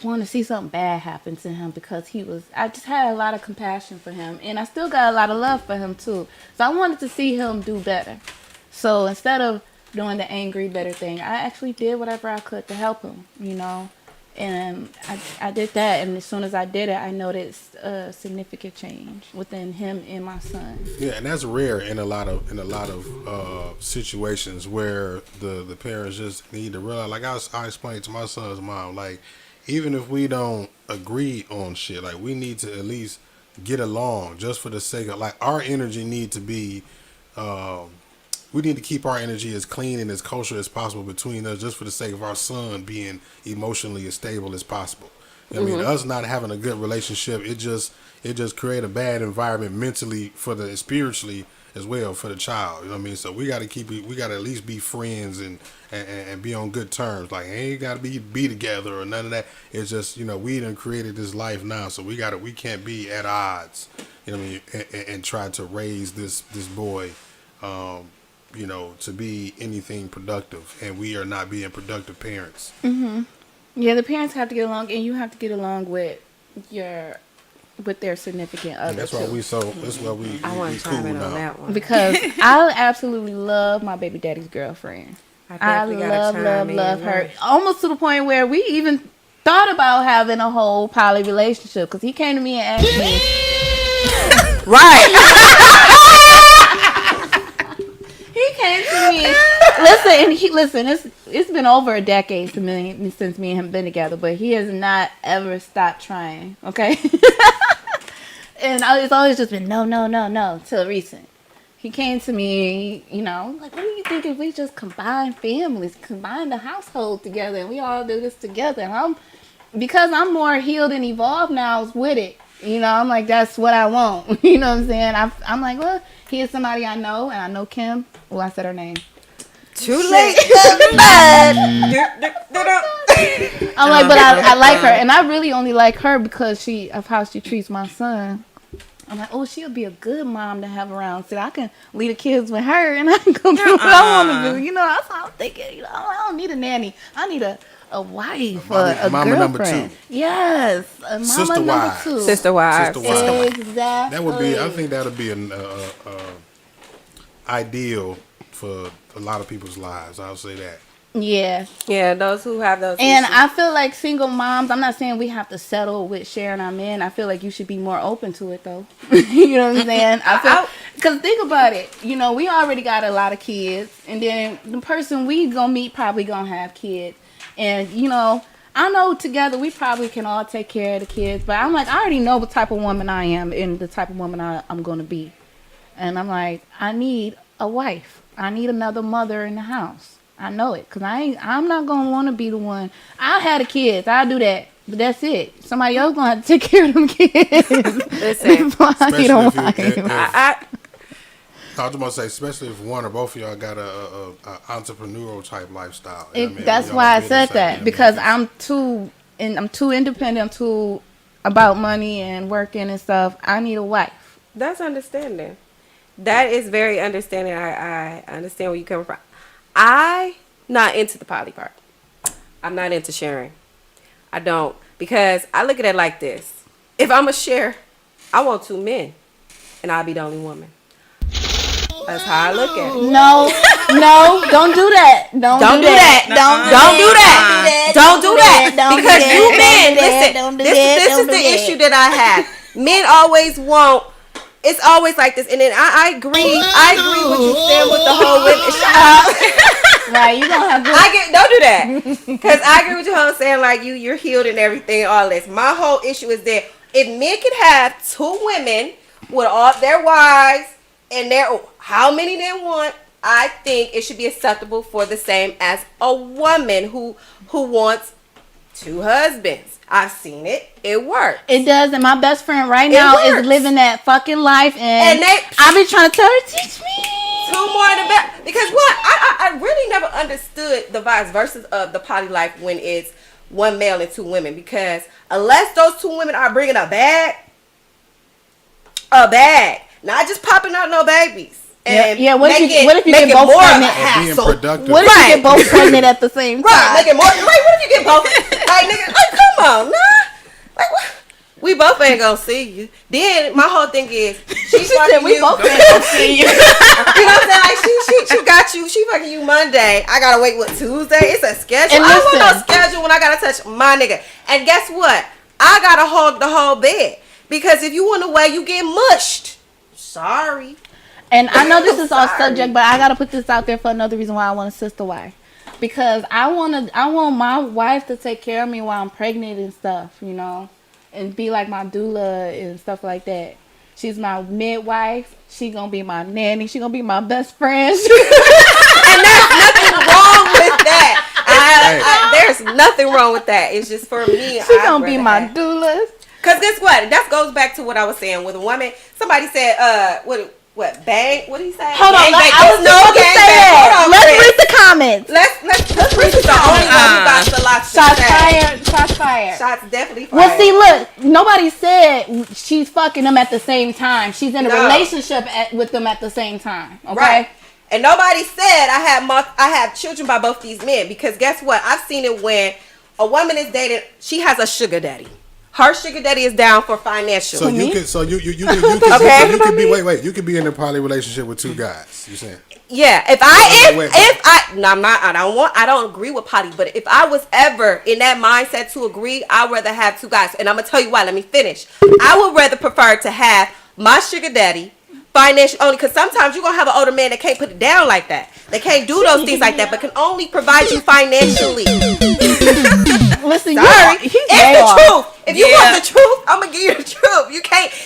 want to see something bad happen to him, because I just had a lot of compassion for him, and I still got a lot of love for him too. So I wanted to see him do better. So instead of doing the angry, bitter thing, I actually did whatever I could to help him, And I did that, and as soon as I did it, I noticed a significant change within him and my son. Yeah, and that's rare in a lot of situations where the parents just need to realize. Like I explained to my son's mom, like, even if we don't agree on shit, like, we need to at least get along, just for the sake of, like, our energy need to be. We need to keep our energy as clean and as kosher as possible between us, just for the sake of our son being emotionally as stable as possible. I mean, us not having a good relationship, it just create a bad environment mentally spiritually as well for the child. You know what I mean? So we got to at least be friends and be on good terms. Like, ain't got to be together or none of that. It's just, we done created this life now, so we can't be at odds. You know what I mean? And try to raise this boy. To be anything productive, and we are not being productive parents. Mm-hmm. Yeah, the parents have to get along, and you have to get along with their significant other. And that's why I want to chime in on that one, because I absolutely love my baby daddy's girlfriend. I love her, almost to the point where we even thought about having a whole poly relationship, because he came to me and asked me. Right. He came to me. Listen. It's been over a decade since me and him have been together, but he has not ever stopped trying. Okay, and it's always just been no till recent. He came to me, like, what do you think if we just combine families, combine the household together, and we all do this together? And because I'm more healed and evolved now with it. I'm like, that's what I want. You know what I'm saying? I'm like, well, here's somebody I know, and I know Kim. Well, I said her name. Too late. I'm like, but I like her, and I really only like her because of how she treats my son. I'm like, oh, she'll be a good mom to have around. So I can leave the kids with her, and I can go do what I want to do. That's how I'm thinking. I don't need a nanny. I need a wife, a mama girlfriend. Number 2. Yes, a mama Sister number wives. 2. Sister wives. Exactly. That would be. I think that would be an ideal for a lot of people's lives. I'll say that. Yeah. Yeah, those who have those And issues. I feel like single moms, I'm not saying we have to settle with sharing our men. I feel like you should be more open to it, though. You know what I'm saying? Because think about it. We already got a lot of kids. And then the person we going to meet probably going to have kids. And, I know together we probably can all take care of the kids. But I'm like, I already know what type of woman I am and the type of woman I'm going to be. And I'm like, I need a wife. I need another mother in the house. I know it, because I'm not going to want to be the one. I had a kid. I'll do that. But that's it. Somebody else going to have to take care of them kids. Listen. I was wife. about to say, especially if one or both of y'all got a entrepreneurial type lifestyle. That's why I said that, because I'm too independent. I'm too about money and working and stuff. I need a wife. That's understanding. That is very understanding. I understand where you're coming from. I'm not into the poly part. I'm not into sharing. I don't, because I look at it like this. If I'm a share, I want 2 men, and I'll be the only woman. That's how I look at it. No, don't do that. Don't do that. Don't do that. Because you men, listen, this is the issue that I have. Men always want. It's always like this, and then I agree with you, Sam, with the whole women. Shut up. Right, you don't have to. Don't do that, because I agree with you, whole saying like you're healed and everything, all this. My whole issue is that if men could have 2 women with all their wives and how many they want, I think it should be acceptable for the same as a woman who wants 2 husbands. I've seen it. It works. It does, and my best friend right now is works. living that fucking life, and they, I be trying to tell her, teach me. 2 more in the back. Because what? I really never understood the vice versa of the poly life when it's 1 male and 2 women. Because unless those 2 women are bringing a bag, not just popping out no babies. And what if you get both pregnant? Being productive. What if you get both pregnant at the same time? Right, making more. Right, what if you get both? Like, nigga, like, come on, nah. Like, what? We both ain't gonna see you. Then my whole thing is, she fucking we you. both ain't gonna see you. You know what I'm saying? Like, she got you. She fucking you Monday. I gotta wait, Tuesday? It's a schedule. And I don't want no schedule when I gotta touch my nigga. And guess what? I gotta hold the whole bed. Because if you want away, you get mushed. Sorry. And I know this is off subject, but I gotta put this out there for another reason why I want a sister wife. Because I want my wife to take care of me while I'm pregnant and stuff, you know, and be like my doula and stuff like that. She's my midwife. She gonna be my nanny. She gonna be my best friend. And there's nothing wrong with that. There's nothing wrong with that. It's just for me. She gonna be my doula. Cause guess what? That goes back to what I was saying with a woman. Somebody said, what bang? What did he say? Hold on, I was no gang bang. Hold on, let's Chris. read the comments. Let's read the only one who got the lot to Shots say. fired. Shots fired. Shots definitely fired. Well, see, look, nobody said she's fucking them at the same time. She's in a relationship with them at the same time. Okay. Right. And nobody said I have children by both these men, because guess what? I've seen it when a woman is dating, she has a sugar daddy. Her sugar daddy is down for financial. So you could be in a poly relationship with 2 guys. You saying? Yeah. I don't agree with poly, but if I was ever in that mindset to agree, I'd rather have 2 guys. And I'm gonna tell you why. Let me finish. I would rather prefer to have my sugar daddy financial only, because sometimes you're gonna have an older man that can't put it down like that. They can't do those things like that, but can only provide you financially. Listen, sorry, it's the truth. If you want the truth, I'm gonna give you the truth.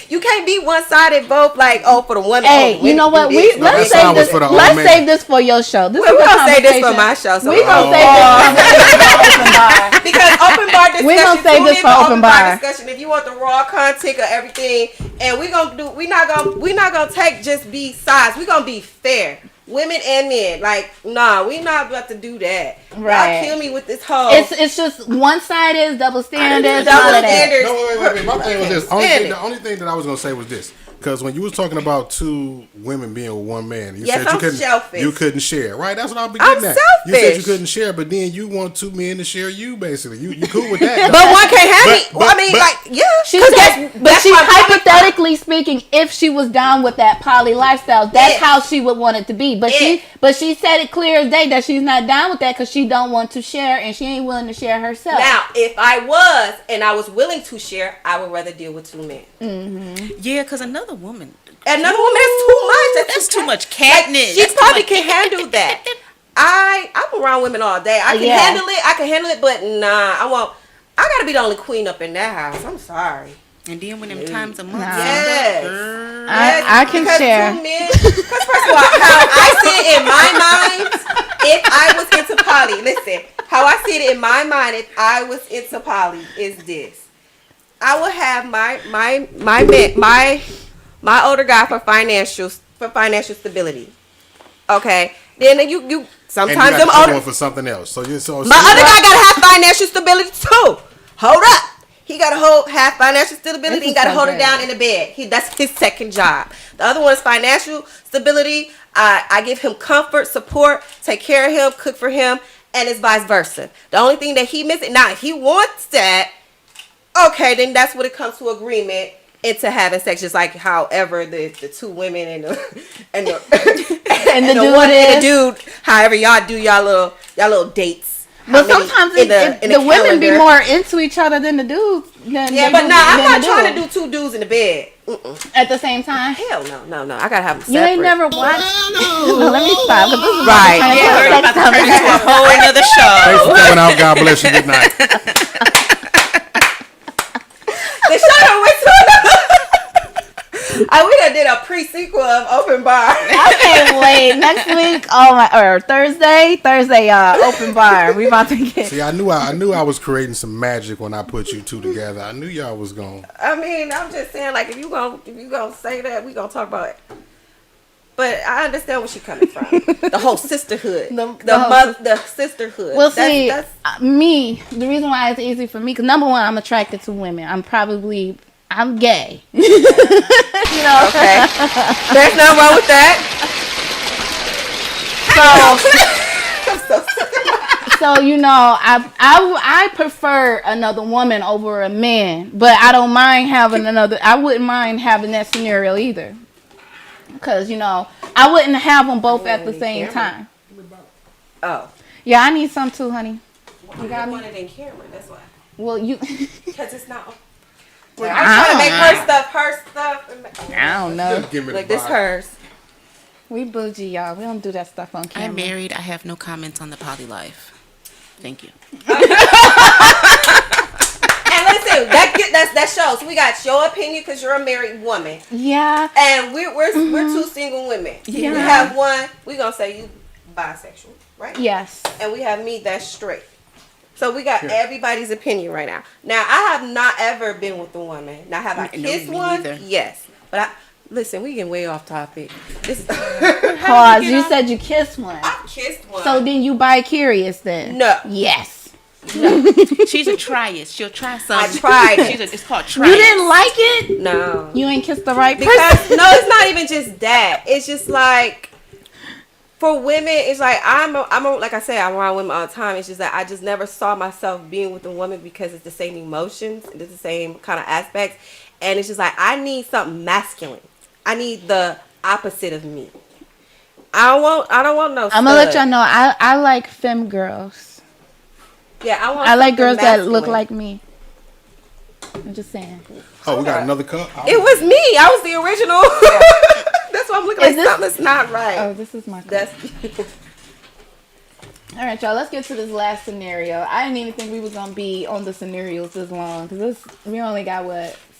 You can't be one-sided both, like, for the one. Hey, you know what? Let's save this. Let's save this for your show. We're gonna save this for my show. So we're gonna save this for open bar. Because open bar discussion. We're gonna save this for open bar discussion. If you want the raw content of everything, and we're not gonna take just be sides. We're gonna be fair. Women and men, like, nah, we not about to do that. Right. Y'all kill me with this whole. It's just one sided, double standards. Double standards. No, wait. My thing was this. The only thing that I was gonna say was this. Because when you was talking about 2 women being with 1 man, you said you couldn't share, right? That's what I'll be getting at. Selfish. You said you couldn't share, but then you want 2 men to share you, basically. You cool with that? But one can't have me. She said, but she's hypothetically speaking, if she was down with that poly lifestyle, that's how she would want it to be. But she said it clear as day that she's not down with that because she don't want to share and she ain't willing to share herself. Now, if I was willing to share, I would rather deal with 2 men. Mm-hmm. Yeah, because another woman is too much. That's too much catnip. She probably can handle that. I'm around women all day. I can handle it, but nah, I gotta be the only queen up in that house. I'm sorry. And then when them times a month, I can share. Because first of all, how I see it in my mind, if I was into poly, listen, how I see it in my mind, if I was into poly, is this: I would have my older guy for financial stability. Okay, then you sometimes and you them older one for something else. So my other guy gotta have financial stability too. Hold up. He got to have financial stability. He got to hold it down in the bed. That's his second job. The other one is financial stability. I give him comfort, support, take care of him, cook for him, and it's vice versa. The only thing that he misses, now if he wants that, okay, then that's what it comes to agreement into having sex. Just like however the 2 women and the one and the dude, however y'all do y'all little dates. But sometimes the women be more into each other than the dudes. I'm not trying to do 2 dudes in the bed. At the same time? Hell no. I gotta have them separate. You ain't never watched. Let me stop. Right. We're about to turn into a whole another show. Thanks for coming out. God bless you. Good night. The show went to We done did a pre-sequel of Open Bar. I can't wait. Next week, or Thursday, y'all, open bar. We about to get. See, I knew I was creating some magic when I put you two together. I knew y'all was going. I mean, I'm just saying, like, if you gonna say that, we gonna talk about it. But I understand where she's coming from. The whole sisterhood, the sisterhood. Well, me. The reason why it's easy for me, because number one, I'm attracted to women. I'm gay. You know. Okay. There's nothing wrong with that. So you know, I prefer another woman over a man, but I don't mind having another. I wouldn't mind having that scenario either, because you know, I wouldn't have them both at the same time. Oh. Yeah, I need some too, honey. You got I me. want it in camera. That's why. Well, you. Because it's not. I'm trying to make her stuff. I don't know. Like this hers. We bougie, y'all. We don't do that stuff on camera. I'm married. I have no comments on the poly life. Thank you. And listen, that shows. So we got your opinion because you're a married woman. Yeah. And we're two single women. Yeah. We have one. We gonna say you bisexual, right? Yes. And we have me that's straight. So we got everybody's opinion right now. Now I have not ever been with a woman. Now have I kissed one? Neither. Yes. But listen, we getting way off topic. Pause. You said you kissed one. I kissed one. So then you bi-curious then? No. Yes. She's a triest. She'll try something. I tried it. It's called triest. You didn't like it? No. You ain't kissed the right person? Because no, it's not even just that. It's just like for women, it's like I'm like I say, I'm around women all the time. It's just that I just never saw myself being with a woman because it's the same emotions, it's the same kind of aspects, and it's just like I need something masculine. I need the opposite of me. I don't want no. I'm gonna let y'all know I like femme girls. Yeah, I like girls masculine. that look like me. I'm just saying. Oh, we got another cup. It was me. I was the original. That's why I'm looking like something's not right. Oh, this is my cup. All right, y'all. Let's get to this last scenario. I didn't even think we was gonna be on the scenarios this long because we only got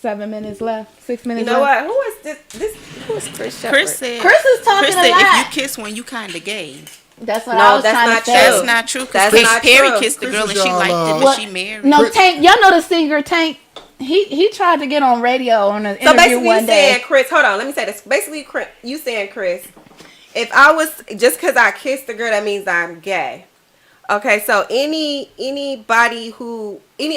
7 minutes left, 6 minutes. You know left. what? Who is this? Who is Chris Shepard? Chris is talking a lot. If you kiss one, you kind of gay. That's what I was trying to say. That's not true. Because Perry kissed the girl and she liked it, but she married. No, Tank. Y'all know the singer Tank. He tried to get on radio on an interview one day. So basically, you saying, Chris, hold on, let me say this. Basically, Chris, you saying, Chris, if I was just because I kissed the girl, that means I'm gay. Okay, so any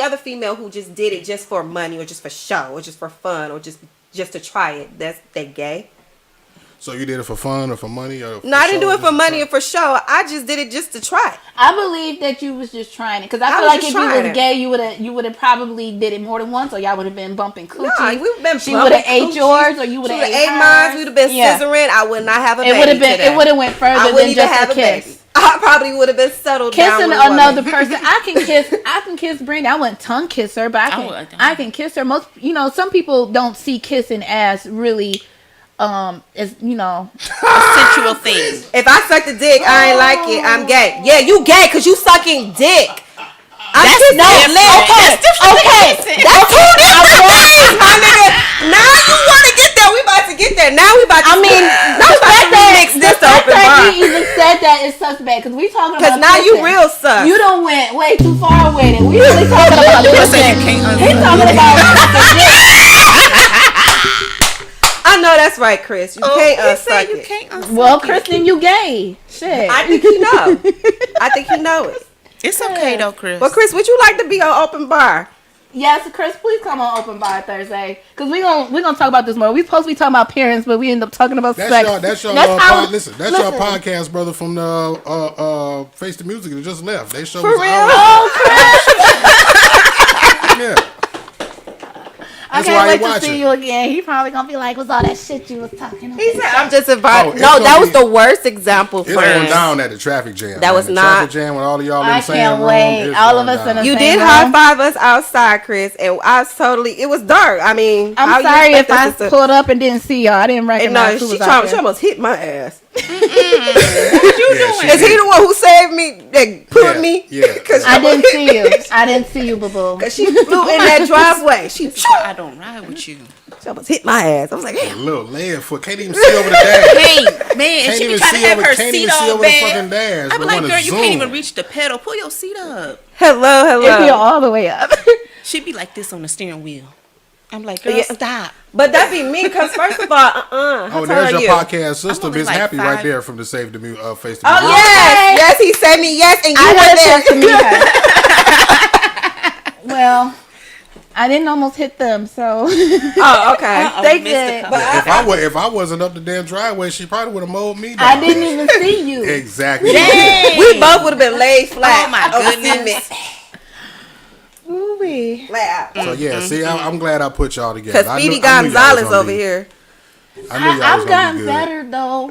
other female who just did it just for money or just for show or just for fun or just to try it, they gay. So you did it for fun or for money or? No, I didn't do it for money or for show. I just did it just to try it. I believe that you was just trying it because I feel like if you was gay, you would have probably did it more than once, or y'all would have been bumping coochie. No, we've been. She would have ate yours, or you would have ate mine. We'd have been scissoring. I would not have a baby. It would have went further than just a kiss. I probably would have been settled kissing down with another person. I can kiss Brenda. I wouldn't tongue kiss her, but I can kiss her. Most, some people don't see kissing as really. It's a sensual thing. If I suck the dick, I ain't like it. I'm gay. Yeah, you gay because you sucking dick. Okay. That's two different things, my nigga. Now you want to get there? We about to get there. Now we about to. Mix this open bar. He even said that is suspect because we talking about. Because now you real sus. You don't went way too far with it. We really talking about this. He's talking about. I know that's right, Chris. You can't unsuck it. Well, Kristen, you gay. Shit. I think you know. I think he knows. It's okay though, Chris. Well, Chris, would you like to be on open bar? Yes, Chris, please come on open bar Thursday because we gonna talk about this more. We supposed to be talking about parents, but we end up talking about sex. That's your podcast, brother, from the Face the Music that just left. They showed for real. Oh, Chris. Yeah. I can't wait to see you again. He probably gonna be like, "What's all that shit you was talking about?" He said, "I'm just inviting." No, that was the worst example. It's going down at the traffic jam. That was not traffic jam with all of y'all in the same room. I can't wait. All of us in the same room. You did high five us outside, Chris, and I was totally. It was dark. I mean, I'm sorry if I pulled up and didn't see y'all. I didn't recognize who was out there. She almost hit my ass. Is he the one who saved me? That put me? Yeah. Cause I didn't see you. I didn't see you, boo. Cause she flew in that driveway. She This is why I don't ride with you. almost hit my ass. I was like, A damn. little land foot. Can't even see over the dash. Hey, man, Can't she be even trying to see have over- her can't seat even see all over the fucking bad. dash, I but be like, wanna girl, you can't zoom. even reach the pedal. Pull your seat up. Hello. If you're all the way up. She be like this on the steering wheel. I'm like, girl, Yeah. stop. But that be me, cause first of all, Oh, there's your podcast sister, only Miss like Happy, right 5. there from the Save the Face the Oh Music. yes, he said me yes, and you I were had a there. chance to meet her. Well, I didn't almost hit them, so Oh, okay. they missed a did. couple. But If I wasn't up the damn driveway, she probably would have mowed me down. I didn't even see you. Exactly. We both would have been laid flat. Oh, my over goodness. cement. Ooh-wee. Flat out. So yeah, see, I'm glad I put y'all together. Cause I Speedy knew y'all was Gonzalez gonna over be- here. I knew y'all was I've gonna gotten be good. better though.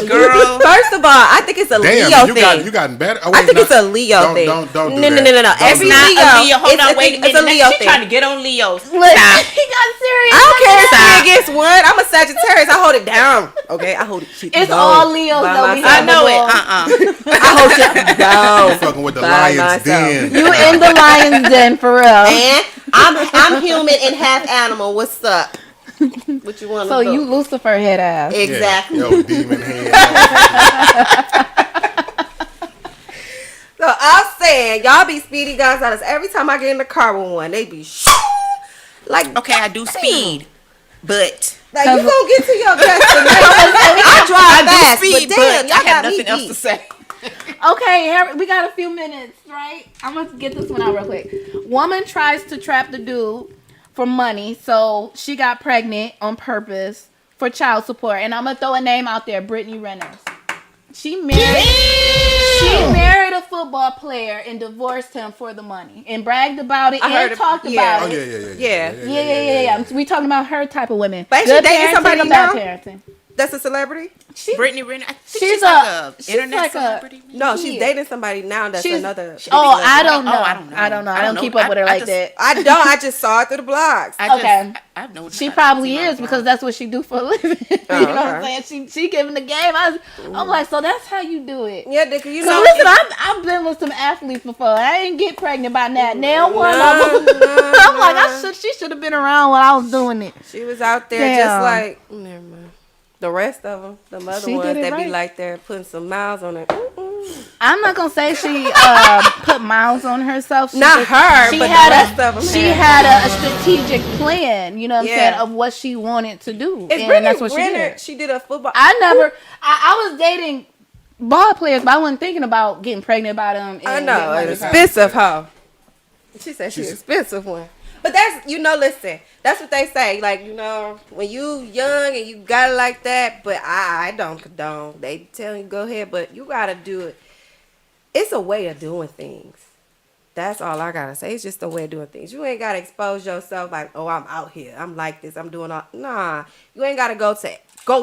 Girl. First of all, I think it's a Damn, Leo you thing. gotten better. Oh, I wait, think no, it's a Leo thing. Don't do No. that. Don't Every do Not that. a Leo. Hold it's on, a wait a thing- minute. It's a Leo She's thing. trying to get on Leos. Look, Stop. he got serious. I don't care if Stop. she against one. I'm a Sagittarius. I hold it down. Okay, I hold it. Shit It's down all Leos by though. We myself. I know it. Well, I hold shit down. I'm fucking with the by Lions myself. Den. You in the lion's den for real. And I'm human and half animal. What's up? What you want to So do? you Lucifer head ass. Yeah. Exactly. Yo, demon head. So I'm saying, y'all be Speedy Gonzalez. Every time I get in the car with one, they be like, Okay, I do speed, but like you gonna get to your destination. I drive fast, speed, but damn, y'all I have got me nothing else to beat. say. Okay, Harry, we got a few minutes, right? I'm gonna get this one out real quick. Woman tries to trap the dude for money, so she got pregnant on purpose for child support. And I'm gonna throw a name out there, Brittany Renner. She married a football player and divorced him for the money and bragged about it I heard and it- talked yeah. about Oh it. yeah. Yeah. We talking about her type of women. But she Good dating parenting somebody or bad now? parenting. That's a celebrity? Brittany Renner, I think She's she's a- like a she's internet like a- celebrity. No, she's Yeah. dating somebody now. That's She's- another. Oh, celebrity. I don't know. Oh, I don't know. I don't know. I I don't don't keep know. up with her I like just- that. I don't. I just saw it through the blogs. Okay. I've known She her. probably I've seen is her because blog. that's what she do for a living. You know what I'm saying? She giving the game. I'm like, so that's how you do it. Yeah, Dick, you So know. listen, I've been with some athletes before. I ain't get pregnant by that. Now one of them. I'm like, she should have been around when I was doing it. She was out there Damn. just like, never mind. The rest of them, the other She ones did it that be right. like there putting some miles on it. I'm not gonna say she put miles on herself. She Not just- her, she but had the rest of them. She had a strategic plan. You know what I'm Yeah. saying, of what she wanted to do, It's and Brittany that's what she Renner. did. She did a football. I was dating ball players, but I wasn't thinking about getting pregnant by them. I and know, getting an money from them. expensive hoe. She said she's expensive one. But that's, listen, that's what they say. Like, when you young and you got it like that, but I don't condone. They tell you go ahead, but you got to do it. It's a way of doing things. That's all I got to say. It's just a way of doing things. You ain't got to expose yourself like, oh, I'm out here. I'm like this. I'm doing all. Nah. You ain't got to go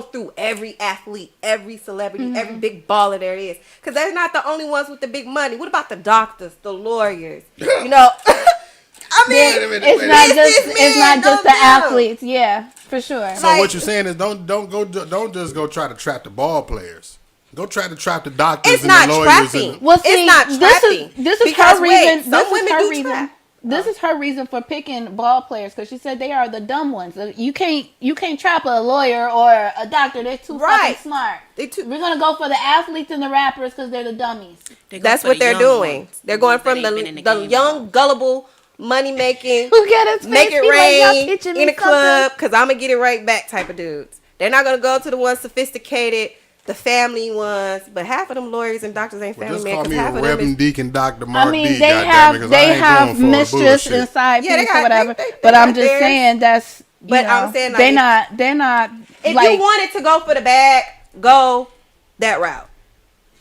through every athlete, every celebrity, every big baller there is. Because they're not the only ones with the big money. What about the doctors, the lawyers? I mean, It's not just the athletes. Yeah, for sure. So what you're saying is don't just go try to trap the ball players. Go try to trap the doctors It's and not the lawyers. trapping. And, Well, see, It's not trapping. This is Because her wait, reason. some This is women her do reason. trap. This is her reason for picking ball players because she said they are the dumb ones. You can't trap a lawyer or a doctor. They're too Right. fucking smart. We're We're gonna go for the athletes and the rappers because they're the dummies. They go That's for what the they're young doing. ones, They're the going ones that from ain't been in the game young, long. gullible, money making, Look at his make face. it He like, y'all rain teaching me in a something. club because I'm going to get it right back type of dudes. They're not going to go to the ones sophisticated, the family ones, but half of them lawyers and doctors ain't well, family just men call because me a half of them Reverend is... Deacon Dr. Mark I mean, D. they goddammit, have 'cause I they ain't have going for mistress bullshit. and side Yeah, they piece or got- whatever. they But I'm got just theirs. saying that's. But I'm saying, like, they're not. If like, you wanted to go for the bag, go that route.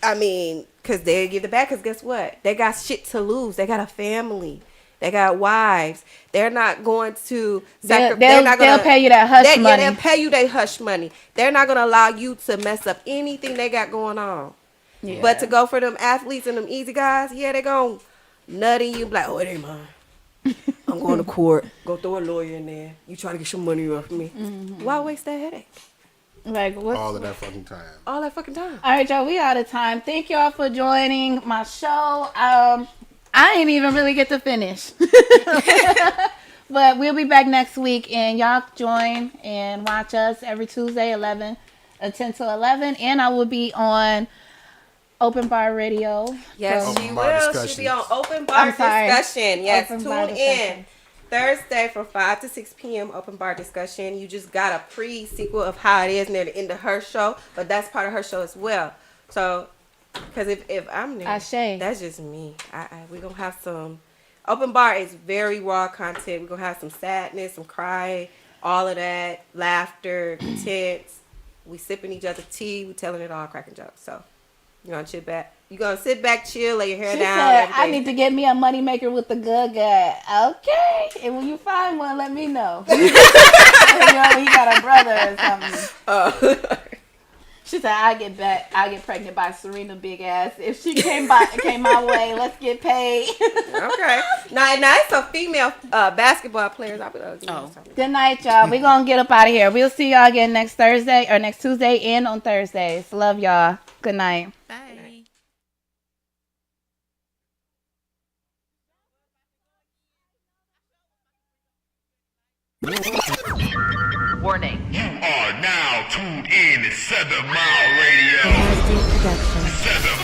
I mean, because they give the bag, because guess what? They got shit to lose. They got a family. They got wives. They're not going to They'll they'll pay you that hush money. Yeah, they'll pay you that hush money. They're not going to allow you to mess up anything they got going on. Yeah. But to go for them athletes and them easy guys, yeah, they going to nut in you, like, oh, it ain't mine. I'm going to court. Go throw a lawyer in there. You try to get some money off me. Mm-hmm. Why waste that headache? Like what's All of that fucking time. All that fucking time. All right, y'all, we out of time. Thank y'all for joining my show. I ain't even really get to finish. But we'll be back next week, and y'all join and watch us every Tuesday, 10 to 11. And I will be on Open Bar Radio. Yes, Open she bar will. discussions. She'll be on Open Bar I'm sorry. Discussion. Yes, Open bar tune discussion. in. Thursday from 5 to 6 p.m. Open Bar Discussion. You just got a pre-sequel of how it is near the end of her show, but that's part of her show as well. So, because if I'm there, Ashe. that's just me. We're going to have some... Open Bar is very raw content. We're going to have some sadness, some cry, all of that, laughter, content. We sipping each other's tea. We telling it all, cracking jokes. So, you're going to sit back. You're going to sit back, chill, lay your hair She down. said, I everything. need to get me a money maker with the good guy. Okay. And when you find one, let me know. You know, he got a brother or something. She said, I get pregnant by Serena big ass. If she came my way, let's get paid. Okay. Now it's some female basketball players. I'll be like, Good night, y'all. We're going to get up out of here. We'll see y'all again next Thursday or next Tuesday and on Thursdays. Love y'all. Good night. Bye. Warning. You are now tuned in to 7 Mile Radio. 7